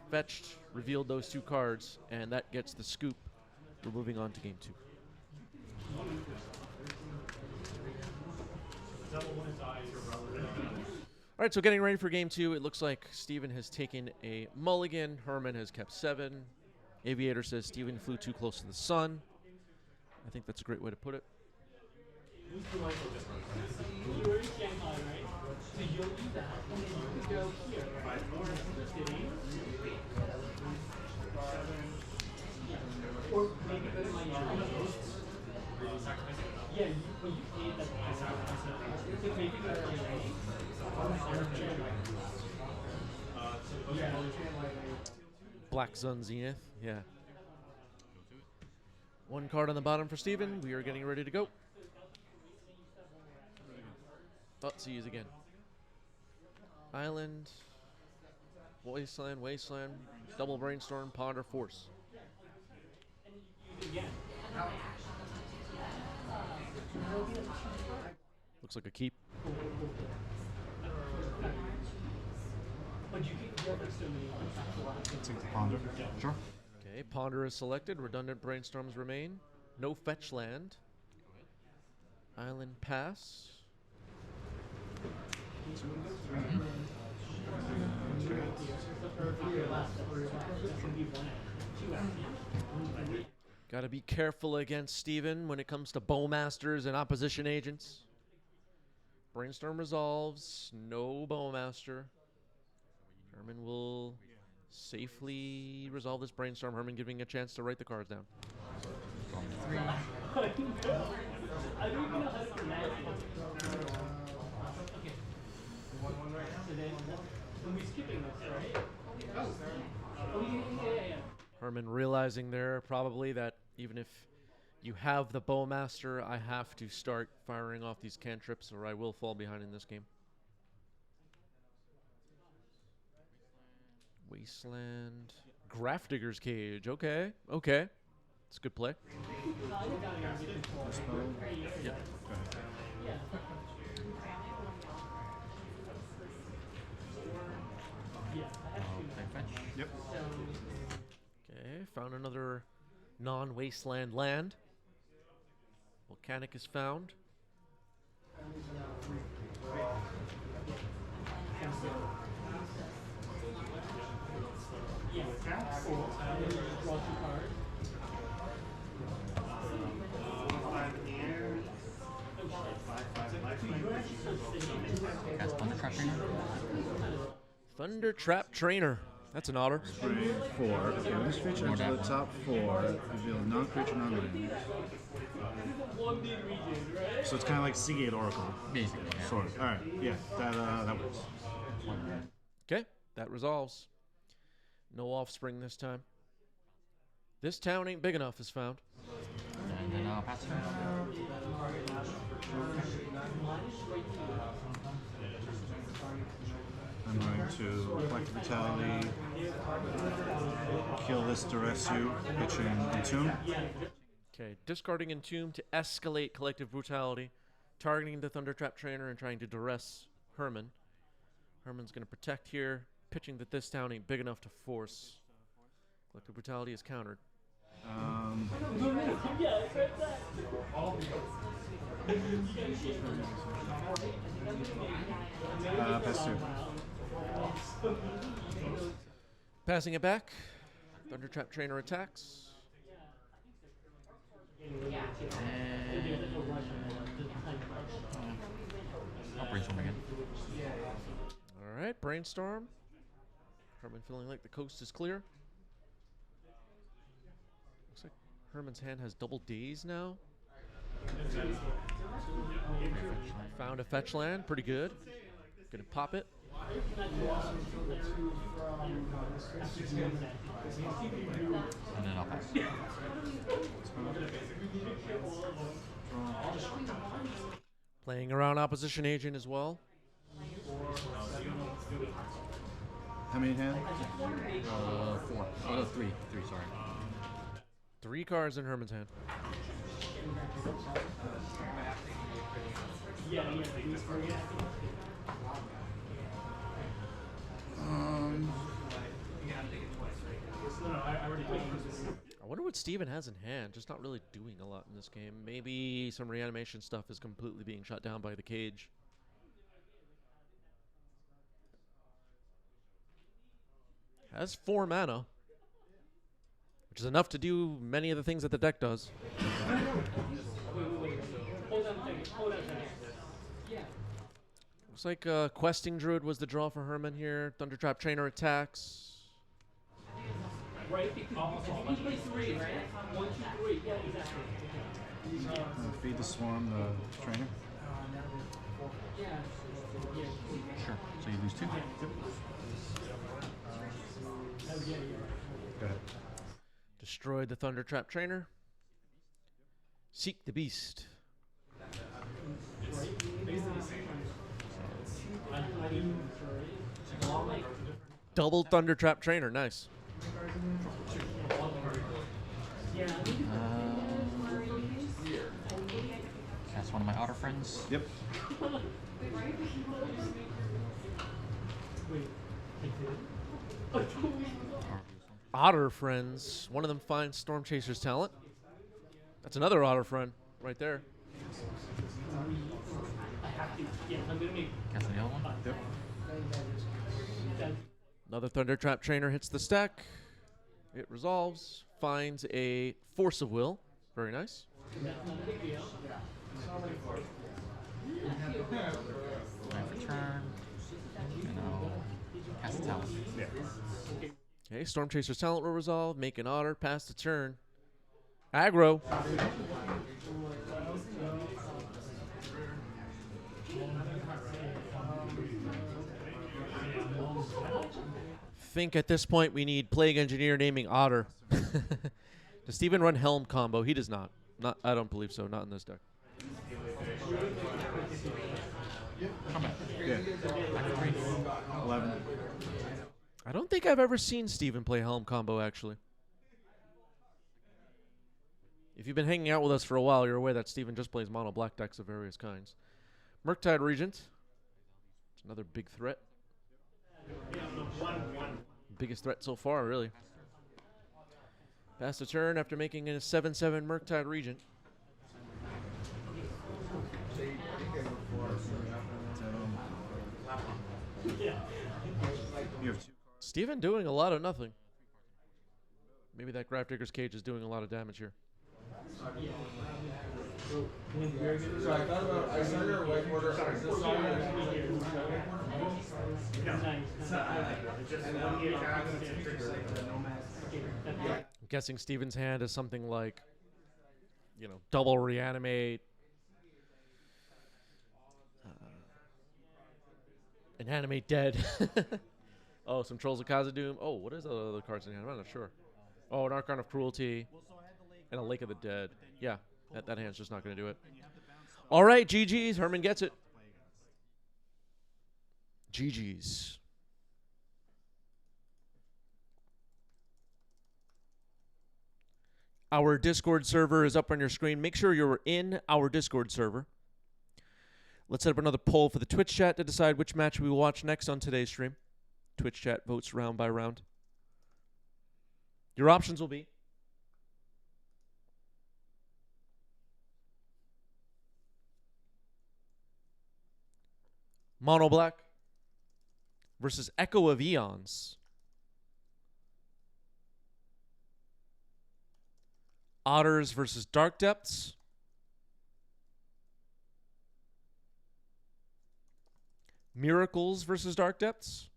fetched, revealed those two cards, and that gets the scoop. We're moving on to game 2. All right, so getting ready for game 2. It looks like Steven has taken a mulligan. Herman has kept 7. Aviator says Steven flew too close to the sun. I think that's a great way to put it. Black Sun Zenith, yeah. One card on the bottom for Steven. We are getting ready to go. Oh, see you again. Island, Wasteland, Double Brainstorm, Ponder, Force. Looks like a keep. Take the Ponder. Sure. Okay, Ponder is selected. Redundant Brainstorms remain. No fetch land. Island pass. Got to be careful against Steven when it comes to Bowmasters and opposition agents. Brainstorm resolves. No Bowmaster. Herman will safely resolve this Brainstorm. Herman giving a chance to write the cards down. Herman realizing there probably that even if you have the Bowmaster, I have to start firing off these cantrips or I will fall behind in this game. Wasteland. Grafdigger's Cage. Okay. Okay. It's a good play. Yep. Yep. Okay. Found another non-wasteland land. Volcanic is found. Cast Thunder Trap Trainer. Thunder Trap Trainer. That's an otter. Brain 4. Okay, when this creature enters the top 4, reveal a non-creature, non-land. So it's kind of like Seagate Oracle. Basically, yeah. Sort of. Alright, yeah, that works. Okay, that resolves. No offspring this time. This town ain't big enough is found. And then pass it. I'm going to Collective Brutality, kill this Duresu, pitch in Entomb. Okay, discarding Entomb to escalate Collective Brutality, targeting the Thundertrap Trainer and trying to duress Herman. Herman's going to protect here, pitching that this town ain't big enough to force. Collective Brutality is countered. Pass 2. Passing it back, Thundertrap Trainer attacks. I'll brainstorm again. All right, Brainstorm. Herman feeling like the coast is clear. Looks like Herman's hand has double days now. Found a fetch land, pretty good. Gonna pop it. And then I'll pass. Playing around Opposition Agent as well. How many hand? 4. Oh, no, 3. 3, sorry. 3 cards in Herman's hand. I wonder what Steven has in hand. Just not really doing a lot in this game. Maybe some reanimation stuff is completely being shut down by the cage. Has 4 mana, which is enough to do many of the things that the deck does. Looks like Questing Druid was the draw for Herman here. Thundertrap Trainer attacks. Feed the Swarm, the trainer. Sure. So you lose 2. Go ahead. Destroyed the Thundertrap Trainer. Seek the Beast. Double Thundertrap Trainer, nice. That's one of my otter friends. Yep. Otter friends. One of them finds Storm Chaser's talent. That's another otter friend right there. Cast the other one. Yep. Another Thundertrap Trainer hits the stack. It resolves. Finds a Force of Will. Very nice. For turn. And I'll cast the talent. Yeah. Okay, Storm Chaser's talent will resolve. Make an otter. Pass the turn. Aggro. Think at this point we need Plague Engineer naming Otter. Does Steven run Helm combo? He does not. Not. I don't believe so. Not in this deck. Yeah. 11. I don't think I've ever seen Steven play Helm combo, actually. If you've been hanging out with us for a while, you're aware that Steven just plays mono black decks of various kinds. Murktide Regent. It's another big threat. Biggest threat so far, really. Pass the turn after making a 7/7 Murktide Regent. You have 2. Steven doing a lot of nothing. Maybe that Grafdigger's Cage is doing a lot of damage here. So I thought about, I saw your whiteboard, is this song I'm guessing Steven's hand is something like, you know, double reanimate, inanimate dead. Oh, some Trolls of Khazad-dûm. Oh, what is the other cards in hand? I'm not sure. Oh, an Archon of Cruelty and a Lake of the Dead. Yeah, that hand's just not going to do it. All right, GG's. Herman gets it. GG's. Our Discord server is up on your screen. Make sure you're in our Discord server. Let's set up another poll for the Twitch chat to decide which match we will watch next on today's stream. Twitch chat votes round by round. Your options will be Mono Black versus Echo of Eons. Otters versus Dark Depths. Miracles versus Dark Depths.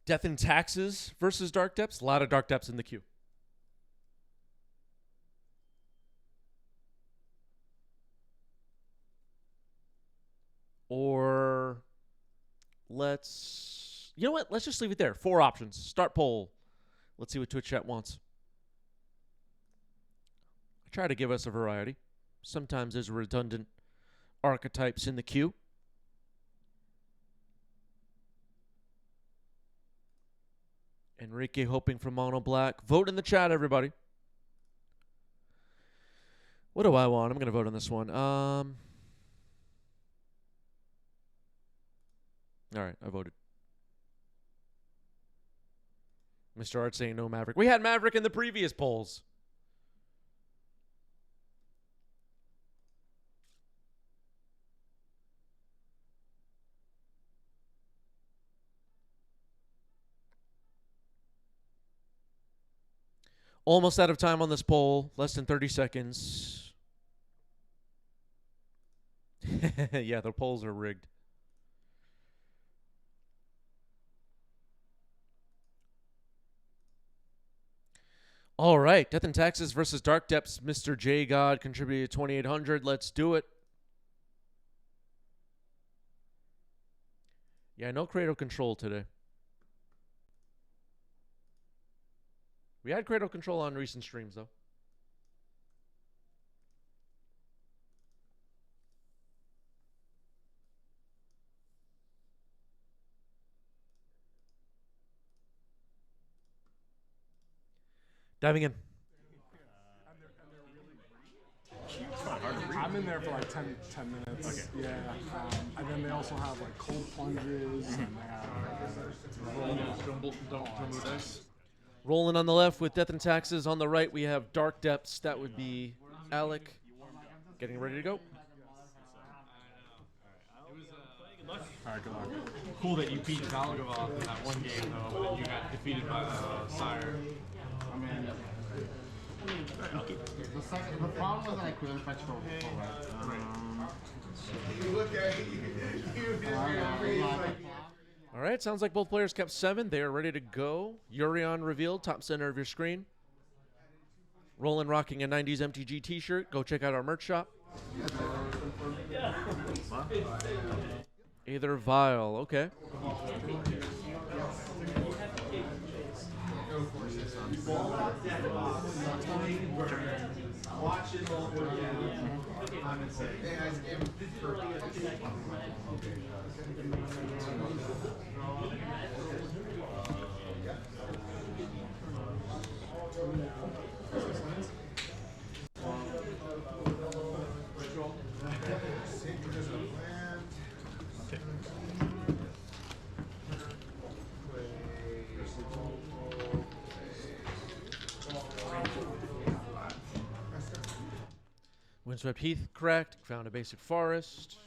Death and Taxes versus Dark Depths. A lot of Dark Depths in the queue. Or let's... You know what? Let's just leave it there. 4 options. Start poll. Let's see what Twitch chat wants. I try to give us a variety. Sometimes there's redundant archetypes in the queue. Enrique hoping for Mono Black. Vote in the chat, everybody. What do I want? I'm going to vote on this one. All right, I voted. Mr. Art saying no Maverick. We had Maverick in the previous polls. Almost out of time on this poll. Less than 30 seconds. Yeah, the polls are rigged. All right, Death and Taxes versus Dark Depths. Mr. J God contributed 2,800. Let's do it. Yeah, no Cradle Control today. We had Cradle Control on recent streams, though. Diving in. I'm in there for like 10 minutes. Okay. Yeah. And then they also have like cold plunges and they have Rolling on the left with Death and Taxes. On the right, we have Dark Depths. That would be Alec. Getting ready to go. All right, good luck. Cool that you beat Zalagavov in that one game, though, but then you got defeated by Sire. I mean, the problem was that I couldn't fetch for All right, sounds like both players kept 7. They are ready to go. Urion revealed, top center of your screen. Roland rocking a 90s MTG t-shirt. Go check out our merch shop. Either Vile, okay. Windswept Heath, correct. Found a basic forest.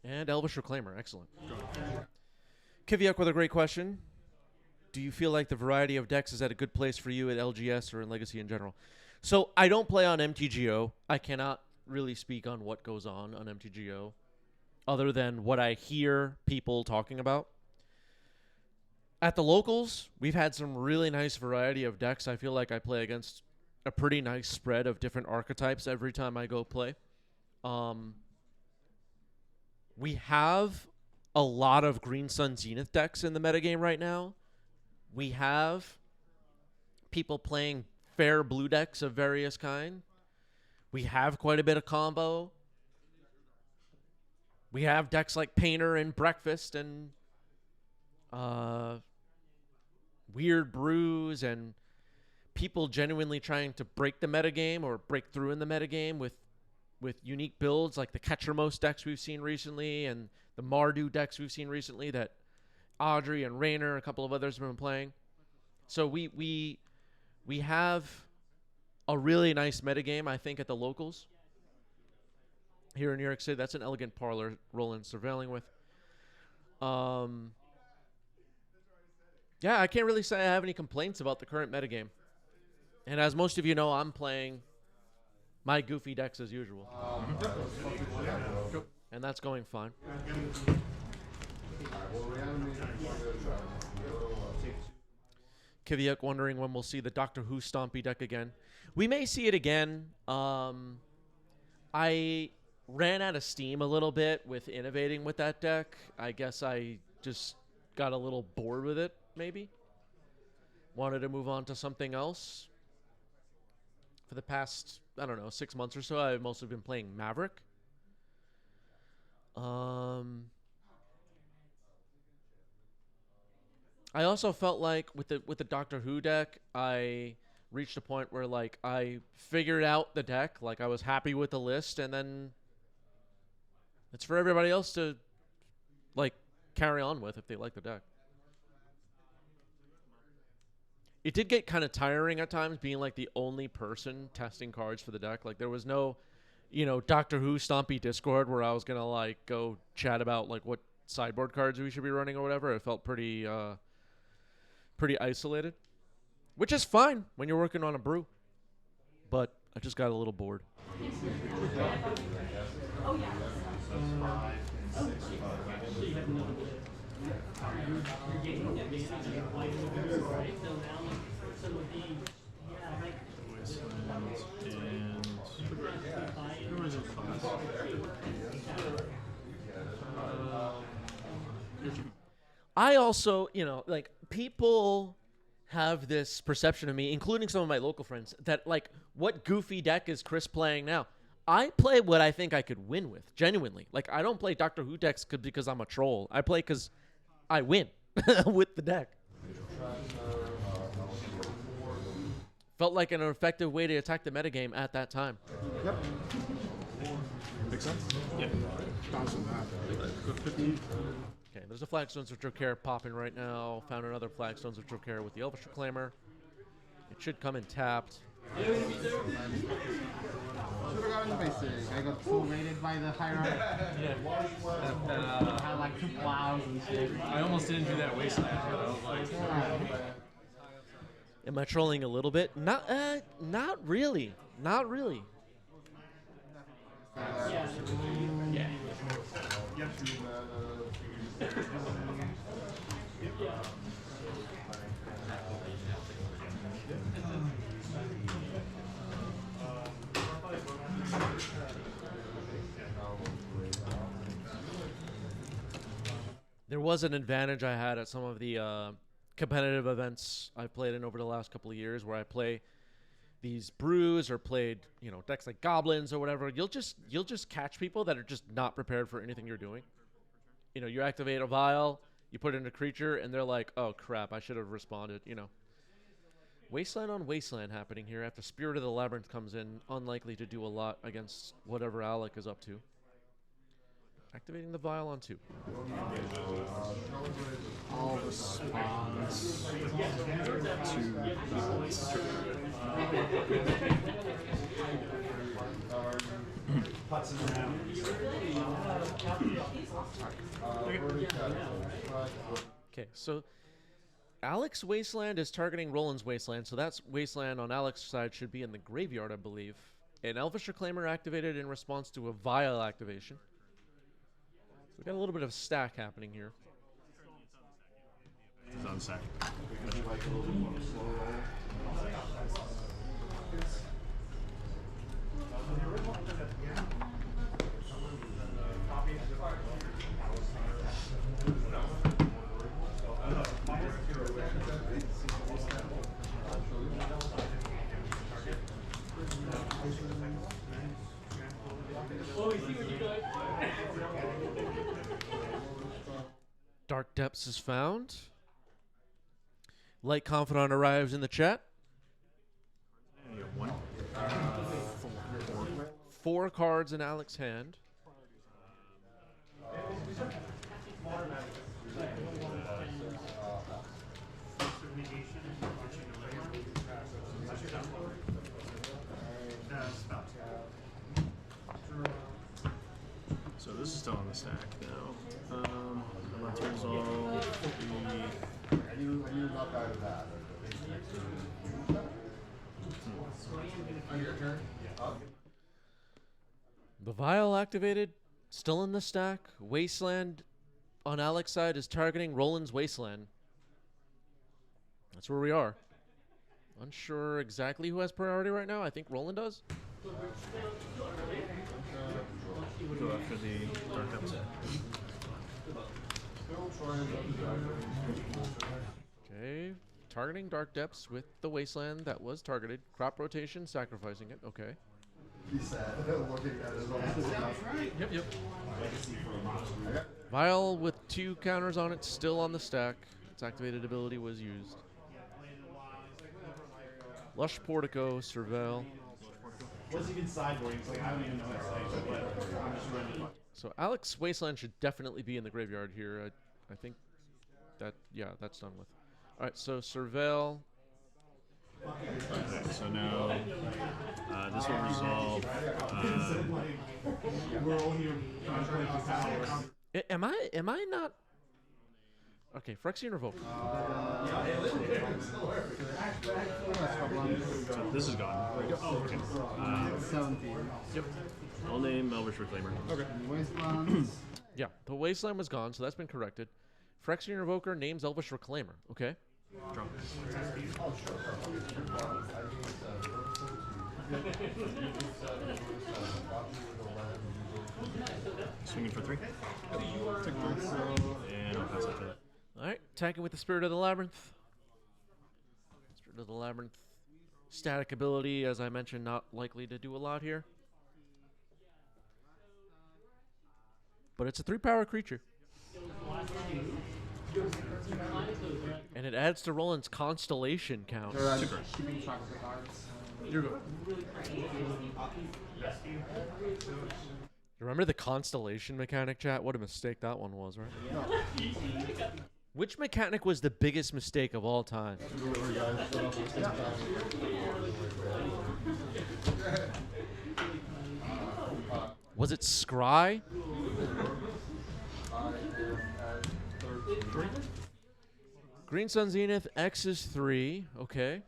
And Elvish Reclaimer, excellent. Kiviak with a great question. Do you feel like the variety of decks is at a good place for you at LGS or in Legacy in general? So I don't play on MTGO. I cannot really speak on what goes on MTGO other than what I hear people talking about. At the locals, we've had some really nice variety of decks. I feel like I play against a pretty nice spread of different archetypes every time I go play. We have a lot of Green Sun Zenith decks in the metagame right now. We have people playing fair blue decks of various kind. We have quite a bit of combo. We have decks like Painter and Breakfast and Weird Brews and people genuinely trying to break the metagame or break through in the metagame with unique builds like the Ketchermos decks we've seen recently and the Mardu decks we've seen recently that Audrey and Rayner and a couple of others have been playing. So we have a really nice metagame, I think, at the locals here in New York City. That's an elegant parlor Roland's surveilling with. Yeah, I can't really say I have any complaints about the current metagame. And as most of you know, I'm playing my goofy decks as usual. And that's going fine. Kiviak wondering when we'll see the Doctor Who Stompy deck again. We may see it again. I ran out of steam a little bit with innovating with that deck. I guess I just got a little bored with it, maybe. Wanted to move on to something else. For the past, I don't know, 6 months or so, I've mostly been playing Maverick. I also felt like with the Doctor Who deck, I reached a point where like I figured out the deck, like I was happy with the list, and then it's for everybody else to like carry on with if they like the deck. It did get kind of tiring at times being like the only person testing cards for the deck. Like there was no, Doctor Who Stompy Discord where I was gonna like go chat about like what sideboard cards we should be running or whatever. It felt pretty isolated, which is fine when you're working on a brew. But I just got a little bored. I also, like people have this perception of me, including some of my local friends, that like, what goofy deck is Chris playing now? I play what I think I could win with, genuinely. Like, I don't play Doctor Who decks because I'm a troll. I play because I win with the deck. Felt like an effective way to attack the metagame at that time. Yep. Makes sense? Yeah. Bouncing that. Okay, there's a Flagstones of Dracare popping right now. Found another Flagstones of Dracare with the Elvish Reclaimer. It should come in tapped. I got full rated by the hierarchy. I had like 2 plows and shit. I almost didn't do that wasteland, but I was like, Am I trolling a little bit? Not really. Not really. Yeah. There was an advantage I had at some of the competitive events I've played in over the last couple of years where I play these brews or played, decks like goblins or whatever. You'll just catch people that are just not prepared for anything you're doing. You activate a vial, you put in a creature, and they're like, oh crap, I should have responded, Wasteland on Wasteland happening here after Spirit of the Labyrinth comes in, unlikely to do a lot against whatever Alec is up to. Activating the vial on 2. All responds to balance. Okay, so Alec's Wasteland is targeting Roland's Wasteland, so that's Wasteland on Alec's side should be in the graveyard, I believe. An Elvish Reclaimer activated in response to a vial activation. So we got a little bit of stack happening here. He's on sack. Depths is found. Light Confidant arrives in the chat. You have 1. 4 cards in Alex's hand. So this is still on the stack now. I'm going to resolve You're not bad at that. On your turn? The Vial activated, still in the stack. Wasteland on Alex's side is targeting Roland's Wasteland. That's where we are. Unsure exactly who has priority right now. I think Roland does. go after the Dark Depths. Okay, targeting Dark Depths with the Wasteland that was targeted. Crop rotation, sacrificing it. Okay. He said, looking at his own. Yep. Vial with 2 counters on it, still on the stack. Its activated ability was used. Lush Portico, Surveil. What's even sideboarding? It's like, I don't even know how to say it, but I'm just running. So Alex Wasteland should definitely be in the graveyard here. I think that, yeah, that's done with. All right, so Surveil. Okay, so now this will resolve. We're all here contemplating power. Am I not? Okay, Phyrexian Revoke. So this is gone. Oh, okay. 17. Yep. I'll name Elvish Reclaimer. Okay. Wastelands. Yeah, the Wasteland was gone, so that's been corrected. Phyrexian Revoker names Elvish Reclaimer. Okay. Draw. Swinging for 3. And I'll pass after that. All right, attacking with the Spirit of the Labyrinth. Spirit of the Labyrinth. Static ability, as I mentioned, not likely to do a lot here. But it's a 3-power creature. And it adds to Roland's Constellation count. Keeping track of the cards. You're good. Remember the Constellation mechanic, chat? What a mistake that one was, right? Which mechanic was the biggest mistake of all time? Was it Scry? Green Sun Zenith, X is 3. Okay.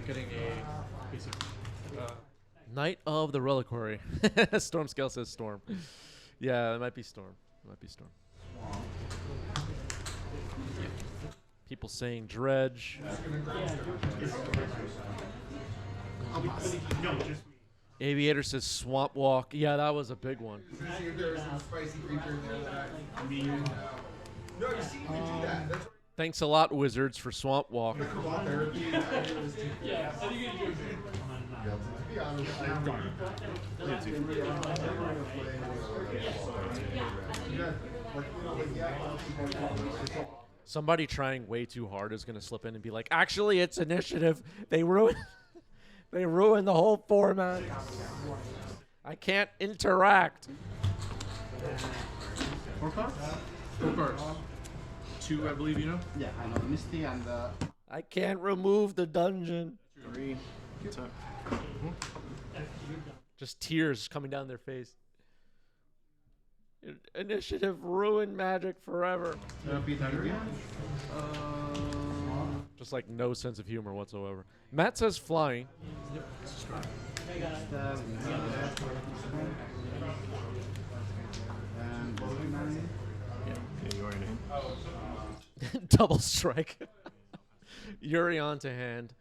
Getting a basic. Knight of the Reliquary. Storm Scale says Storm. Yeah, it might be Storm. It might be Storm. People saying Dredge. Aviator says Swamp Walk. Yeah, that was a big one. There's some spicy creature in there that I mean. No, you see, we do that. That's Thanks a lot, Wizards, for Swamp Walk. Somebody trying way too hard is going to slip in and be like, actually, it's initiative. They ruined the whole format. I can't interact. 4 cards? 4 cards. 2, I believe, you know? Yeah, I know. Misty and I can't remove the dungeon. 3. Attack. Just tears coming down their face. Initiative ruined Magic forever. Just like no sense of humor whatsoever. Matt says flying. Okay, you are in hand. Double strike. Yuri on to hand.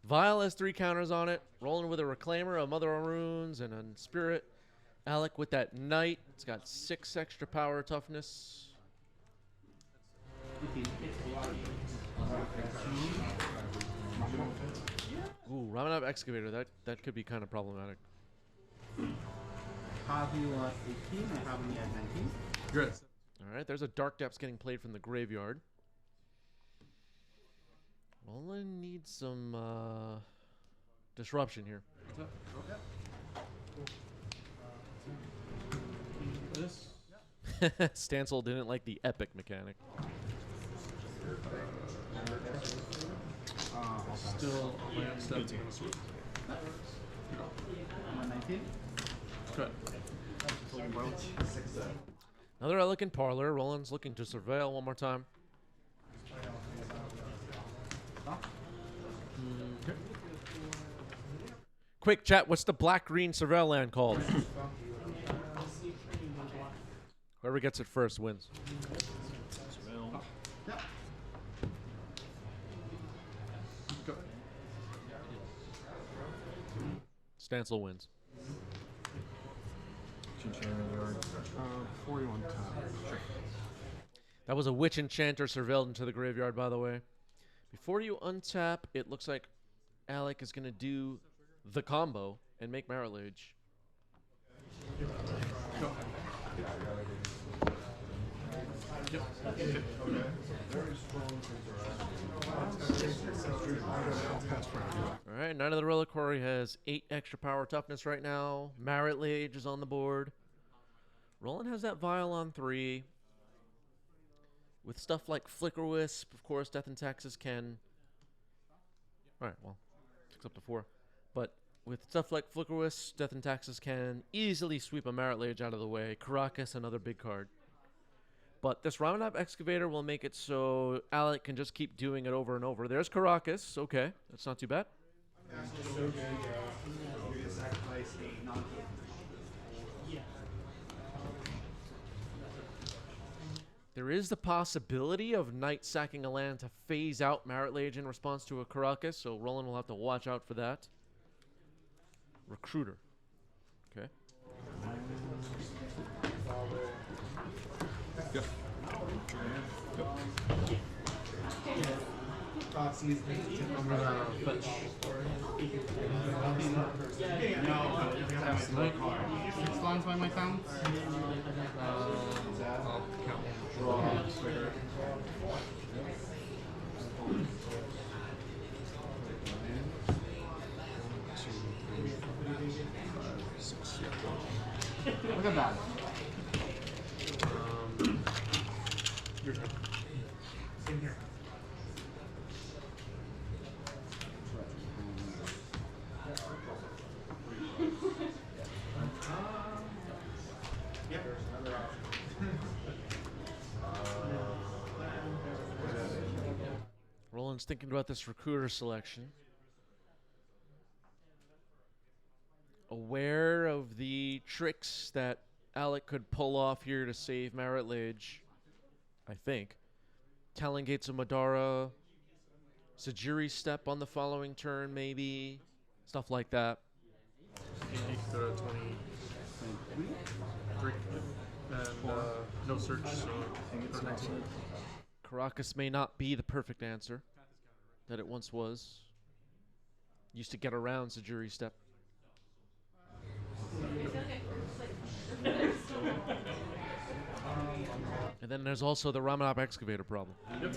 Vial has 3 counters on it. Rolling with a Reclaimer, a Mother of Runes, and a Spirit. Alec with that Knight. It's got 6 extra power toughness. Ooh, Ramanov Excavator. That could be kind of problematic. Harvey was 18 and Harvey at 19. Good. All All right, there's a Dark Depths getting played from the graveyard. Roland needs some disruption here. This? Stancil didn't like the epic mechanic. Still on my step. 119. Good. Another elegant parlor. Roland's looking to surveil one more time. Quick chat, what's the black-green surveil land called? Whoever gets it first wins. Stancil wins. 41 times. That was a Witch Enchanter surveilled into the graveyard, by the way. Before you untap, it looks like Alec is going to do the combo and make Marilage. Alright, Knight of the Reliquary has 8 extra power toughness right now. Marilage is on the board. Roland has that Vial on 3. With stuff like Flicker Wisp, of course, Death and Taxes can... Alright, well, 6 up to 4. But with stuff like Flicker Wisp, Death and Taxes can easily sweep a Marilage out of the way. Caracas, another big card. But this Ramanab Excavator will make it so Alec can just keep doing it over and over. There's Caracas. Okay, that's not too bad. There is the possibility of Knight sacking a land to phase out Marilage in response to a Caracas, so Roland will have to watch out for that. Recruiter. Okay. Yep. Fetch. Six lines by my count. I'll count. Draw. Look at that. Your turn. Same here. Roland's thinking about this recruiter selection. Aware of the tricks that Alec could pull off here to save Marilage, I think. Talon Gates of Madara, Sajiri Step on the following turn, maybe. Stuff like that. 23. And no search, so or 19. Caracas may not be the perfect answer that it once was. Used to get around Sajiri Step. And then there's also the Ramanab Excavator problem. Yep.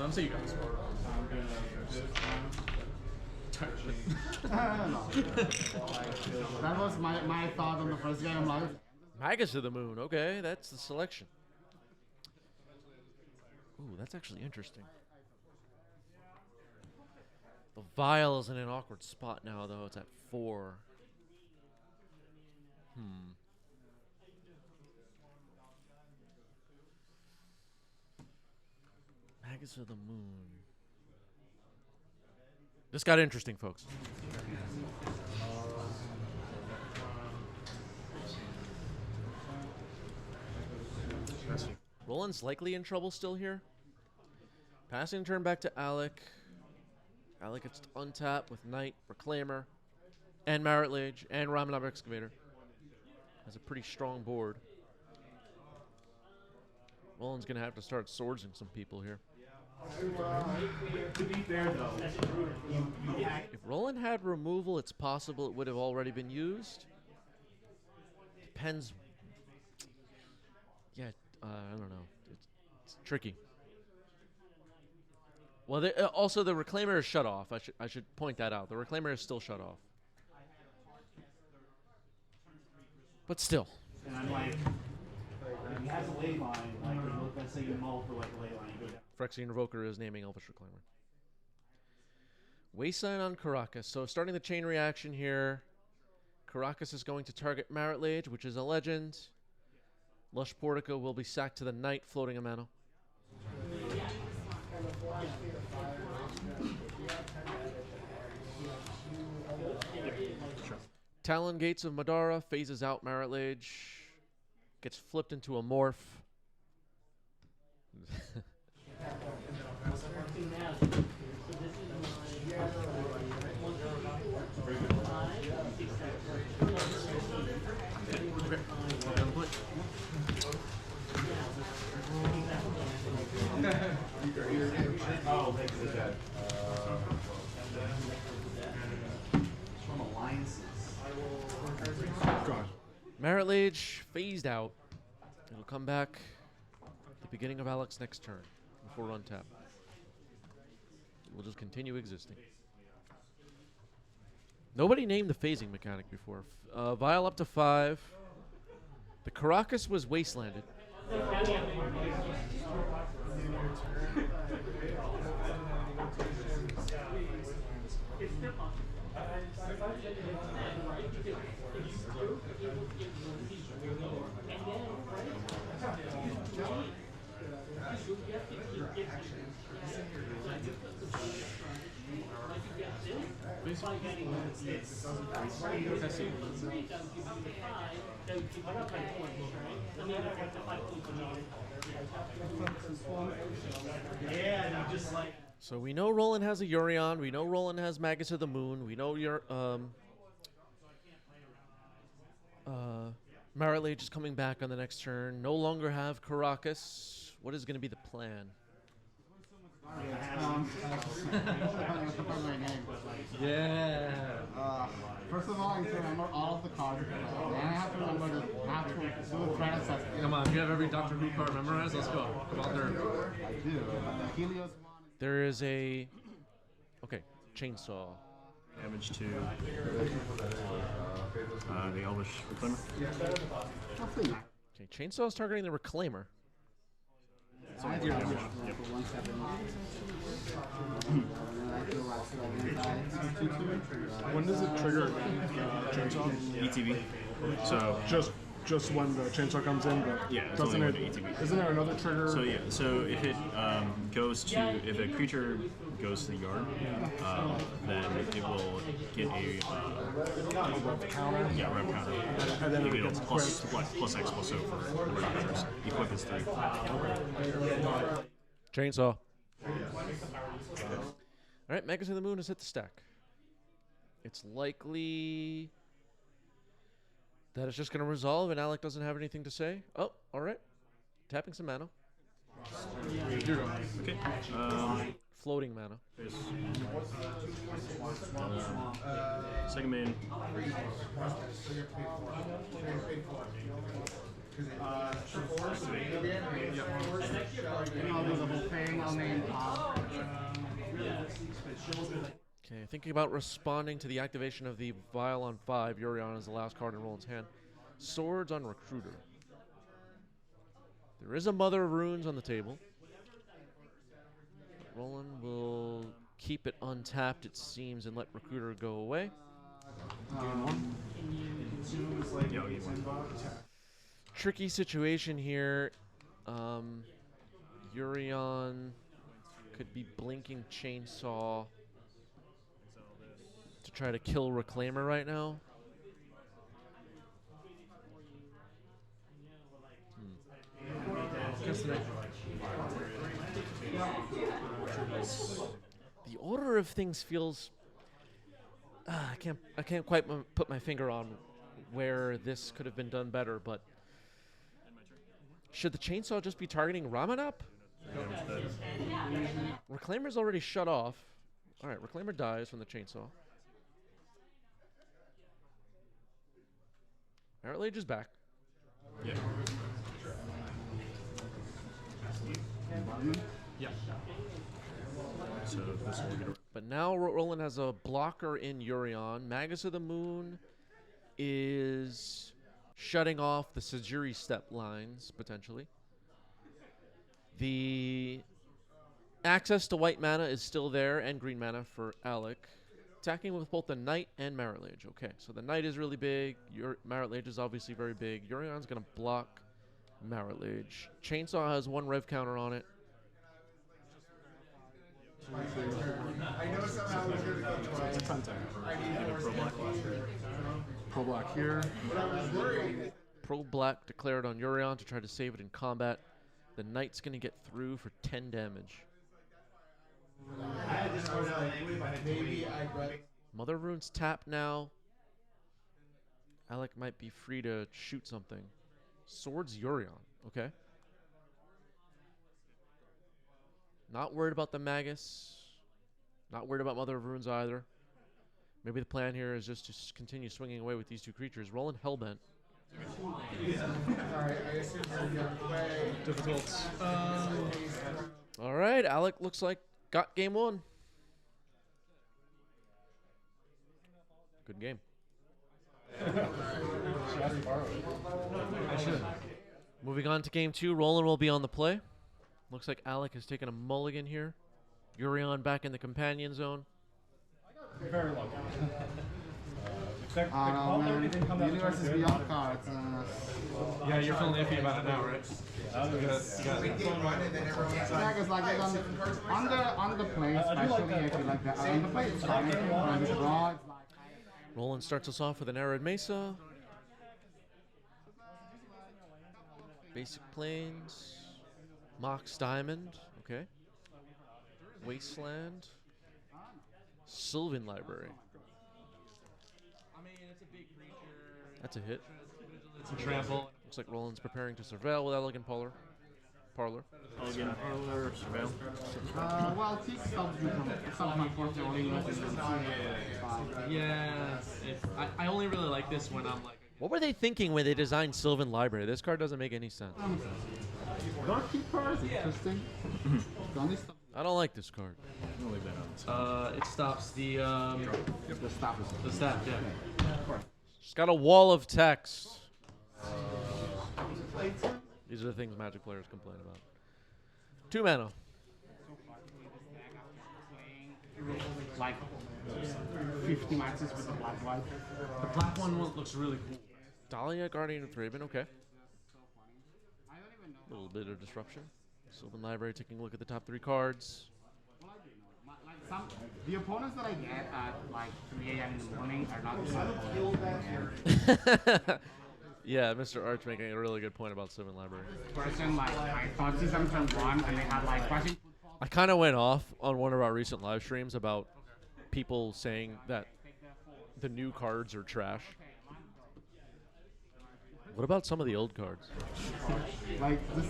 I'm saying you got this part. No. That was my thought on the first game. I'm like, Magus of the Moon. Okay, that's the selection. Ooh, that's actually interesting. The Vial is in an awkward spot now, though. It's at 4. Magus of the Moon. This got interesting, folks. Roland's likely in trouble still here. Passing turn back to Alec. Alec gets to untap with Knight, Reclaimer, and Marilage, and Ramanab Excavator. Has a pretty strong board. Roland's going to have to start swordsing some people here. To be fair, though, If Roland had removal, it's possible it would have already been used. Depends. Yeah, I don't know. It's tricky. Well, also the Reclaimer is shut off. I should point that out. The Reclaimer is still shut off. But still. and I'm like, he has a ley line. Like, let's say you mull for like a ley line, you go down. Phyrexian Revoker is naming Elvish Reclaimer. Wasteland on Caracas. So starting the chain reaction here. Caracas is going to target Marit Lage, which is a legend. Lush Portico will be sacked to the Knight, floating a mana. Talon Gates of Madara phases out Marit Lage. Gets flipped into a morph. Marit Lage phased out. It'll come back at the beginning of Alex's next turn before untap. It will just continue existing. Nobody named the phasing mechanic before. Vial up to 5. The Caracas was wastelanded. So we know Roland has a Urion. We know Roland has Magus of the Moon. We know Marit Lage is coming back on the next turn. No longer have Caracas. What is going to be the plan? Yeah. First of all, I need to remember all of the cards. And I have to remember to do the predecessor. Come on, you have every Doctor Who card memorized? Let's go. Come on there. I do. Helios There is a... Okay, Chainsaw. Damage to the Elvish Reclaimer. Okay, Chainsaw is targeting the Reclaimer. When does it trigger chainsaw? ETB. So Just when the chainsaw comes in, but yeah, it's doesn't only it? when the ETB. Isn't there another trigger? So yeah, so if it if a creature goes to the yard, then it will get a rev counter. Yeah, rev counter. And then You it get gets a plus X plus O for the creatures. Equip is 3. Chainsaw. Alright, Magus of the Moon has hit the stack. It's likely that it's just going to resolve and Alec doesn't have anything to say. Oh, alright. Tapping some mana. Okay. Floating mana. Second main. I'll do the whole thing. I'll name Okay, thinking about responding to the activation of the Vial on 5. Urion is the last card in Roland's hand. Swords on Recruiter. There is a Mother of Runes on the table. Roland will keep it untapped, it seems, and let Recruiter go away. Tricky situation here. Urion could be blinking Chainsaw to try to kill Reclaimer right now. The order of things feels... I can't quite put my finger on where this could have been done better, but Should the chainsaw just be targeting Ramanap? Reclaimer's already shut off. Alright, Reclaimer dies from the chainsaw. Merit Lage is back. Yeah. Yeah. So this will get a But now Roland has a blocker in Urion. Magus of the Moon is shutting off the Sajiri step lines, potentially. The access to white mana is still there, and green mana for Alec. Attacking with both the Knight and Merit Lage. Okay, so the Knight is really big. Merit Lage is obviously very big. Urion's going to block Merit Lage. Chainsaw has 1 rev counter on it. It's a 10 Pro black here. Pro black declared on Urion to try to save it in combat. The Knight's going to get through for 10 damage. Mother of Rune's tapped now. Alec might be free to shoot something. Swords Urion. Okay. Not worried about the Magus. Not worried about Mother of Runes either. Maybe the plan here is just to continue swinging away with these 2 creatures. Roland Hellbent. Difficult. All right, Alec looks like got game 1. Good game. I should. Moving on to game 2, Roland will be on the play. Looks like Alec has taken a mulligan here. Urion back in the companion zone. Very lucky. Man, Universe is beyond cards. Yeah, you're feeling iffy about it now, right? Yeah, because like on the play, especially I feel like that on the play it's fine. On the draw, it's like Roland starts us off with an Arid Mesa. Basic Plains. Mox Diamond. Okay. Wasteland. Sylvan Library. I mean, it's a big creature. That's a hit. It's a trample. Looks like Roland's preparing to surveil with Elegant Parlor. Elegant Parlor, surveil. well, T stops you from some unfortunately. Yeah. I only really like this when I'm like. What were they thinking when they designed Sylvan Library? This card doesn't make any sense. Doorkeeper is interesting. I don't like this card. I'll leave that on. It stops the The stop is the staff. Yeah. She's got a wall of text. These are the things Magic players complain about. 2 mana. like 50 matches with the black white. The black one looks really cool. Dahlia, Guardian of Thraben, okay. A little bit of disruption. Sylvan Library taking a look at the top 3 cards. The opponents that I get at like 3 a.m. in the morning are not the opponents. Yeah, Mr. Arch making a really good point about Sylvan Library. Person like I thought system turn 1 and they had like question. I kind of went off on one of our recent live streams about people saying that the new cards are trash. What about some of the old cards? Like this,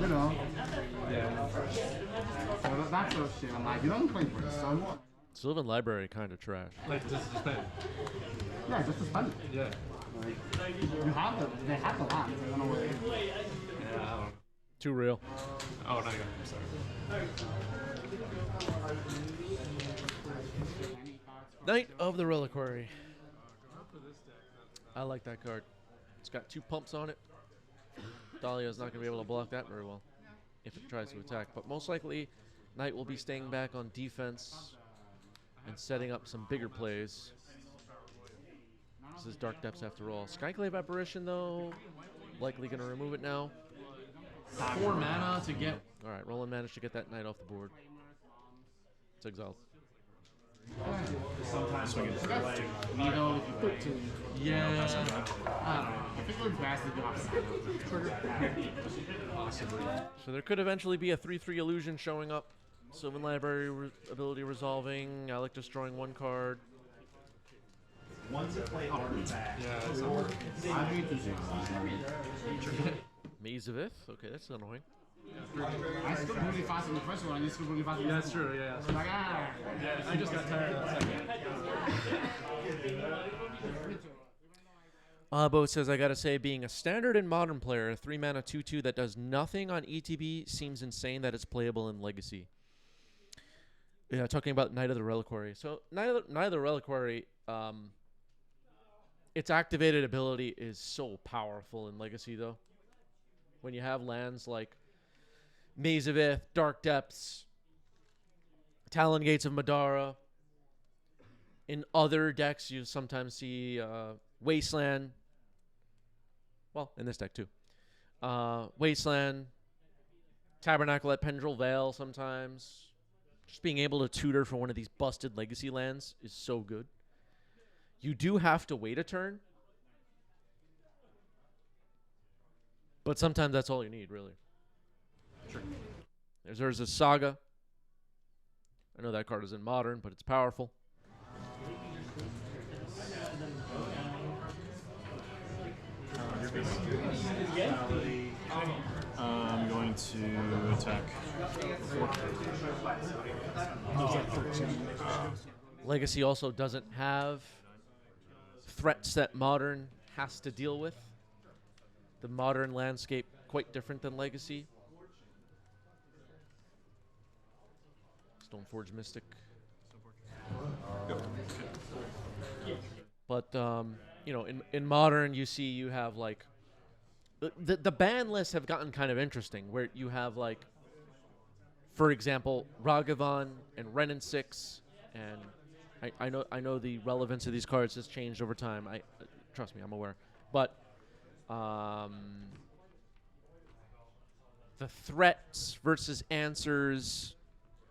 you know. Yeah. So that sort of shit. I'm like, you don't play for the sun. Sylvan Library kind of trash. Like just suspend. Yeah, just to spend it. Yeah. Like, you have the, they have the lands. I don't know where. Yeah, I don't know. Too real. Oh, no, I'm sorry. Knight of the Reliquary. I like that card. It's got 2 pumps on it. Dahlia's not going to be able to block that very well if it tries to attack. But most likely, Knight will be staying back on defense and setting up some bigger plays. This is Dark Depths after all. Skyclave Apparition, though, likely going to remove it now. 4 mana to get. All right, Roland managed to get that Knight off the board. It's exiled. Sometimes we get like, You know, if you put 2. Yeah. I don't know. I think it's best to do have So there could eventually be a 3/3 illusion showing up. Sylvan Library ability resolving. Alec destroying 1 card. Once it played back. Yeah. I need to see. Izzet. Okay, that's annoying. I skipped really fast in the first one, and you skipped really fast in the That's second true, yeah. one. Like, ah. Yeah, I just got tired of that second. Bo says, I gotta say, being a standard and modern player, a 3-mana 2/2 that does nothing on ETB seems insane that it's playable in Legacy. Yeah, talking about Knight of the Reliquary. So, Knight of the Reliquary, its activated ability is so powerful in Legacy, though. When you have lands like Maze of Ith, Dark Depths, Talon Gates of Madara. In other decks, you sometimes see Wasteland. Well, in this deck, too. Wasteland, Tabernacle at Pendrell Vale sometimes. Just being able to tutor for one of these busted Legacy lands is so good. You do have to wait a turn. But sometimes that's all you need, really. Sure. There's a Saga. I know that card is in Modern, but it's powerful. I'm going to attack 4. Legacy also doesn't have threats that Modern has to deal with. The Modern landscape quite different than Legacy. Stoneforge Mystic. But you know, in Modern, you see you have like the ban lists have gotten kind of interesting, where you have like, for example, Ragavan and Renin 6, and I know the relevance of these cards has changed over time. Trust me, I'm aware, but the threats versus answers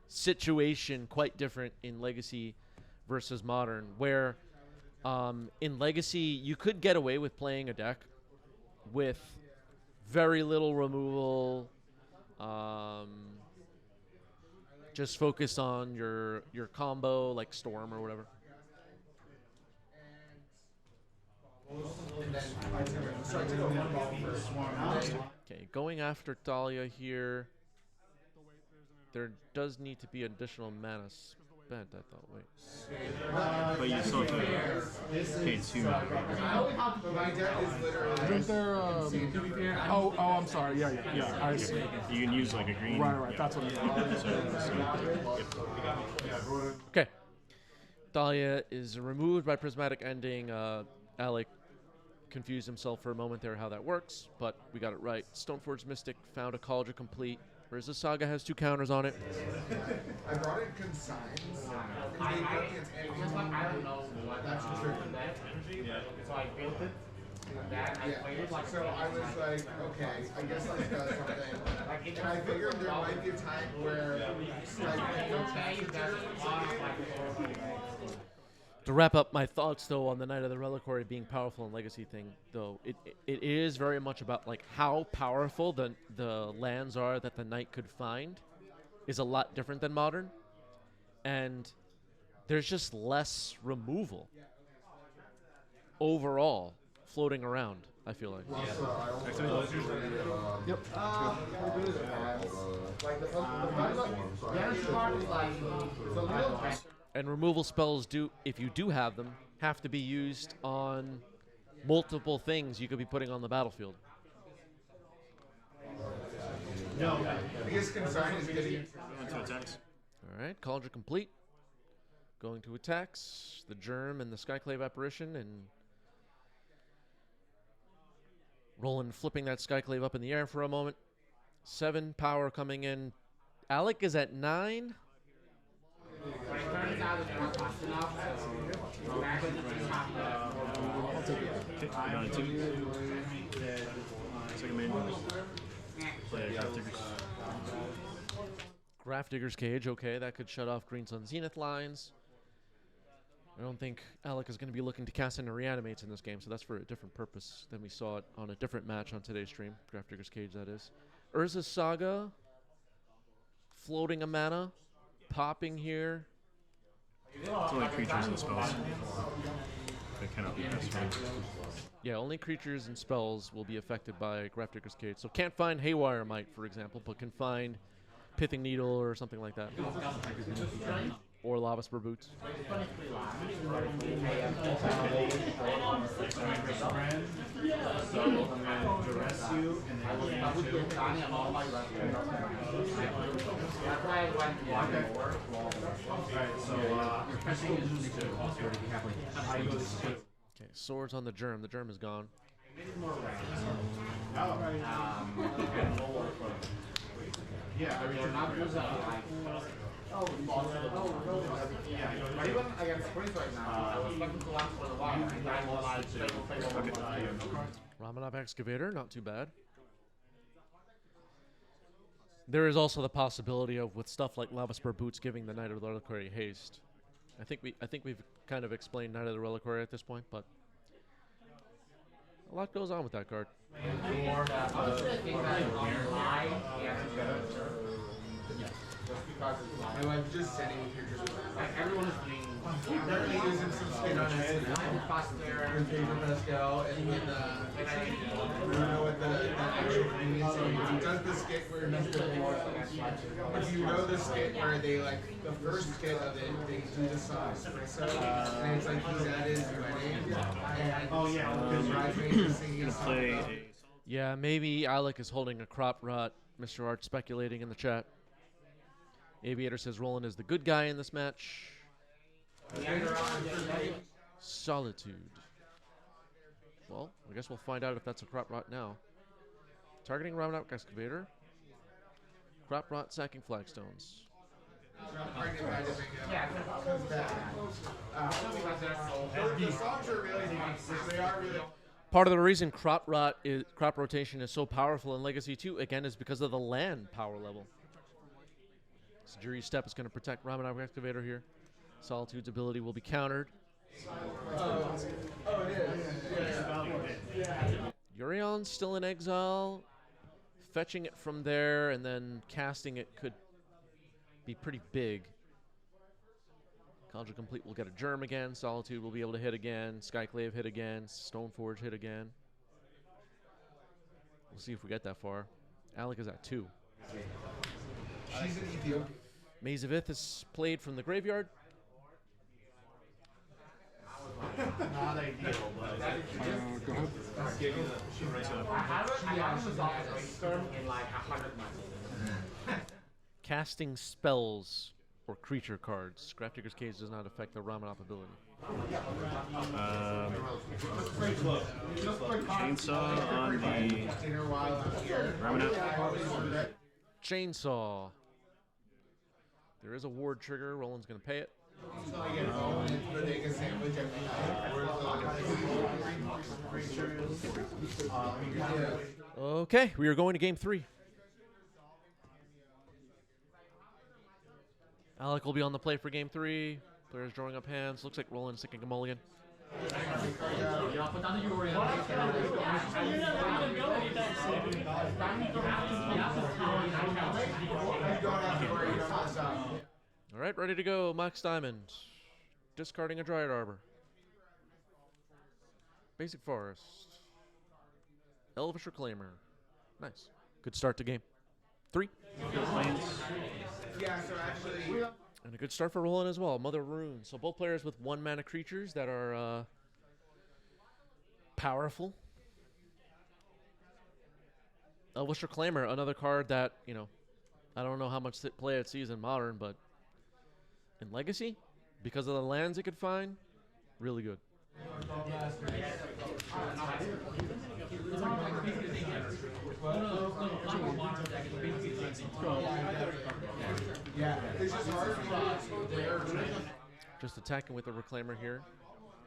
situation quite different in Legacy versus Modern, where in Legacy you could get away with playing a deck with very little removal, just focus on your combo like Storm or whatever. Okay, going after Thalia here. There does need to be additional mana spent, I thought. Wait. But you still have to pay 2 mana. Isn't there, oh, I'm sorry, yeah, I see. You can use like a green. Right, that's what Okay. Thalia is removed by Prismatic Ending. Alec confused himself for a moment there how that works, but we got it right. Stoneforge Mystic found a College of Complete. Whereas the Saga has 2 counters on it. I brought it consigns. I don't know what that's true. So I built it. So I was like, okay, I guess let's do something. And I figured there might be a time where To wrap up my thoughts, though, on the Knight of the Reliquary being powerful in Legacy thing, though, it is very much about like how powerful the lands are that the Knight could find is a lot different than Modern, and there's just less removal overall floating around, I feel like. Yep. And removal spells do, if you do have them, have to be used on multiple things you could be putting on the battlefield. No, I guess consign is getting Into attacks. All right, College complete. Going to attacks, the Germ and the Skyclave Apparition, and flipping that Skyclave up in the air for a moment. 7 power coming in. Alec is at 9. Down to 2. Second main. Play Grafdigger's. Grafdigger's Cage, okay, that could shut off Green Sun Zenith lines. I don't think Alec is going to be looking to cast into Reanimates in this game, so that's for a different purpose than we saw it on a different match on today's stream. Grafdigger's Cage, that is. Urza's Saga, floating a mana, popping here. It's only creatures and spells. It cannot be passed from. Yeah, only creatures and spells will be affected by Grafdigger's Cage. So can't find Haywire Might, for example, but can find Pithing Needle or something like that. Or Lava Spur Boots. Okay, swords on the germ. The germ is gone. Even against Freeze right now, I was looking to one for the while, and I was like, Ramanov Excavator, not too bad. There is also the possibility of, with stuff like Lava Spur Boots, giving the Knight of the Reliquary haste. I think we've kind of explained Knight of the Reliquary at this point, but a lot goes on with that card. I was just sending pictures of like everyone is being apparently using some skin on it. With Paper Pascal and then I don't know what the actual thing is. So he does the skit where if you know the skit where they like the first skit of it, they do the song espresso and it's like he's at his wedding and his bridesmaids are singing a song. Yeah, maybe Alec is holding a crop rot. Mr. Art speculating in the chat. Aviator says Roland is the good guy in this match. Solitude. Well, I guess we'll find out if that's a crop rot now. Targeting Ramanov Excavator. Crop rot sacking flagstones. The songs are really fun. They are really. Part of the reason crop rotation is so powerful in Legacy 2 again is because of the land power level. Jury's Step is going to protect Ramanov Excavator here. Solitude's ability will be countered. Urion's still in exile. Fetching it from there and then casting it could be pretty big. Conjure Complete will get a Germ again. Solitude will be able to hit again. Skyclave hit again. Stoneforge hit again. We'll see if we get that far. Alec is at 2. She's in Ethiopia. Maze of Ith is played from the graveyard. Not ideal, but Go ahead. Casting spells or creature cards. Grafdigger's Cage does not affect the Ramanov ability. Chainsaw on the Ramanov. Chainsaw. There is a ward trigger. Roland's going to pay it. Okay, we are going to game 3. Alec will be on the play for game 3. Players drawing up hands. Looks like Roland's taking a mulligan. All right, ready to go. Max Diamond. Discarding a Dryad Arbor. Basic Forest. Elvish Reclaimer. Nice. Good start to game 3. Yeah, so actually. And a good start for Roland as well. Mother of Runes. So both players with 1 mana creatures that are powerful. Elvish Reclaimer, another card that, you know, I don't know how much play it sees in Modern, but in Legacy, because of the lands it could find, really good. Yeah, it's just hard to Just attacking with the Reclaimer here.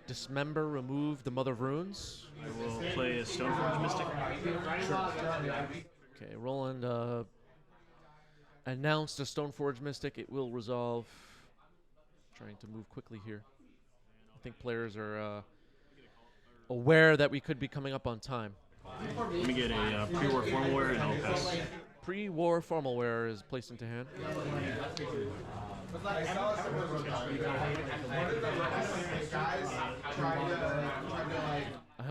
Dismember, remove the Mother of Runes. I will play a Stoneforge Mystic. Okay, Roland announced a Stoneforge Mystic. It will resolve. Trying to move quickly here. I think players are aware that we could be coming up on time. Let me get a pre-war formalware and I'll pass. Pre-war formalware is placed into hand. I saw someone one of the guys tried to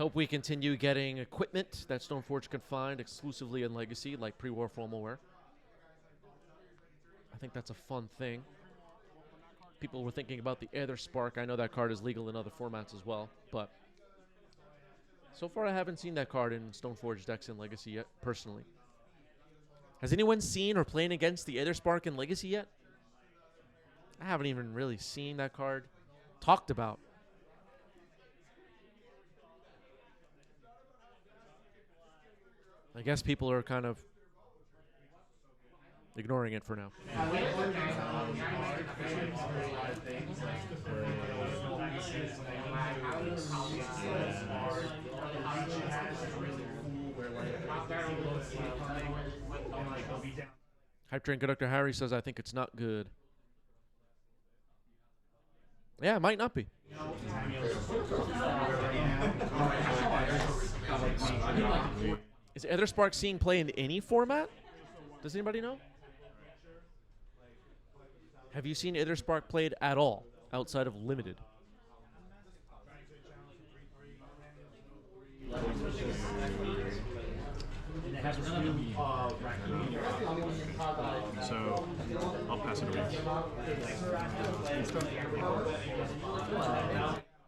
hope we continue getting equipment that Stoneforge can find exclusively in Legacy, like pre-war formal wear. I think that's a fun thing. People were thinking about the Aether Spark. I know that card is legal in other formats as well, but so far I haven't seen that card in Stoneforge decks in Legacy yet, personally. Has anyone seen or playing against the Aether Spark in Legacy yet? I haven't even really seen that card talked about. I guess people are kind of ignoring it for now. Hype Train Conductor Harry says, I think it's not good. Yeah, it might not be. Is Aether Spark seeing play in any format? Does anybody know? Have you seen Aether Spark played at all outside of Limited? So I'll pass it away.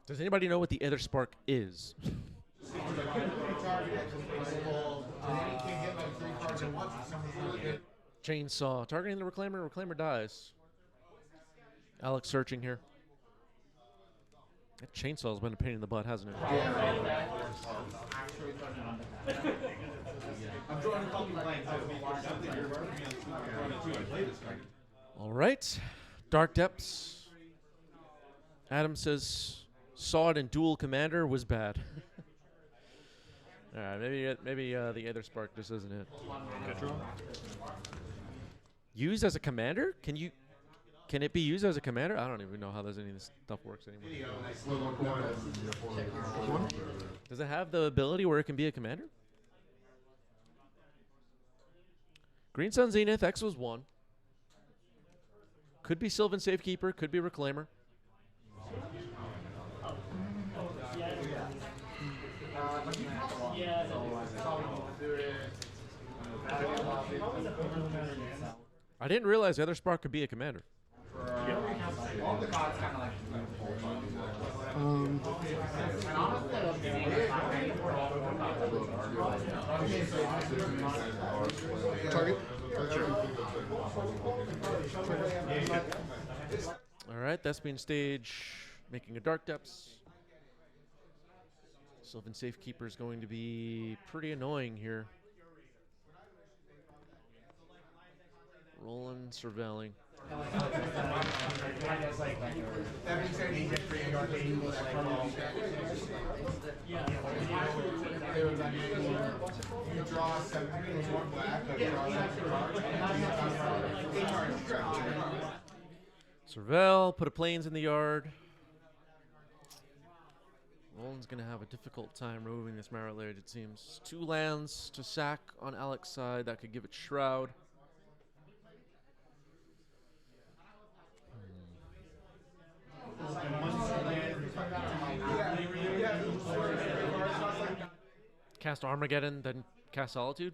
Does anybody know what the Aether Spark is? Chainsaw. Targeting the Reclaimer. Reclaimer dies. Alex searching here. That chainsaw's been a pain in the butt, hasn't it? All right. Dark Depths. Adam says, saw it in Dual Commander, was bad. All right, maybe the Aether Spark just isn't it. Used as a commander? Can it be used as a commander? I don't even know how any of this stuff works anymore. Does it have the ability where it can be a commander? Green Sun Zenith, X was 1. Could be Sylvan Safekeeper, could be Reclaimer. I didn't realize Aether Spark could be a commander. Target? All right, that's being stage, making a Dark Depths. Sylvan Safekeeper is going to be pretty annoying here. Rolling, surveilling. Surveil, put a plains in the yard. Roland's going to have a difficult time removing this Marit Lage, it seems. 2 lands to sack on Alex's side. That could give it Shroud. Cast Armageddon, then cast Solitude?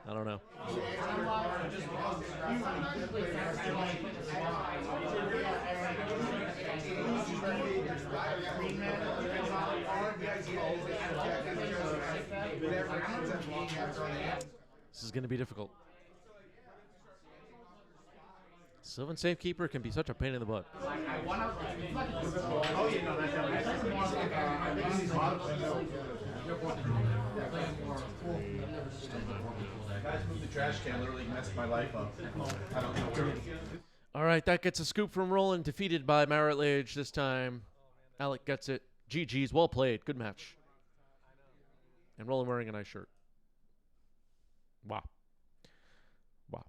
I don't know. This is going to be difficult. Sylvan Safekeeper can be such a pain in the butt. Guys moved the trash can, literally messed my life up. I don't know. All right, that gets a scoop from Roland, defeated by Marit Lage this time. Alec gets it. GG's, well played. Good match. And Roland wearing a nice shirt. Wow. Wow.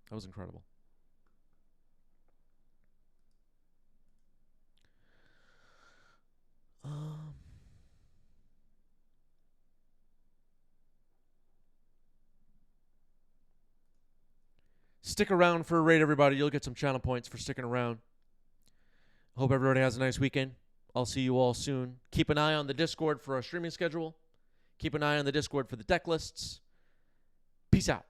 That was incredible. Stick around for a raid, everybody. You'll get some channel points for sticking around. Hope everybody has a nice weekend. I'll see you all soon. Keep an eye on the Discord for our streaming schedule. Keep an eye on the Discord for the deck lists. Peace out.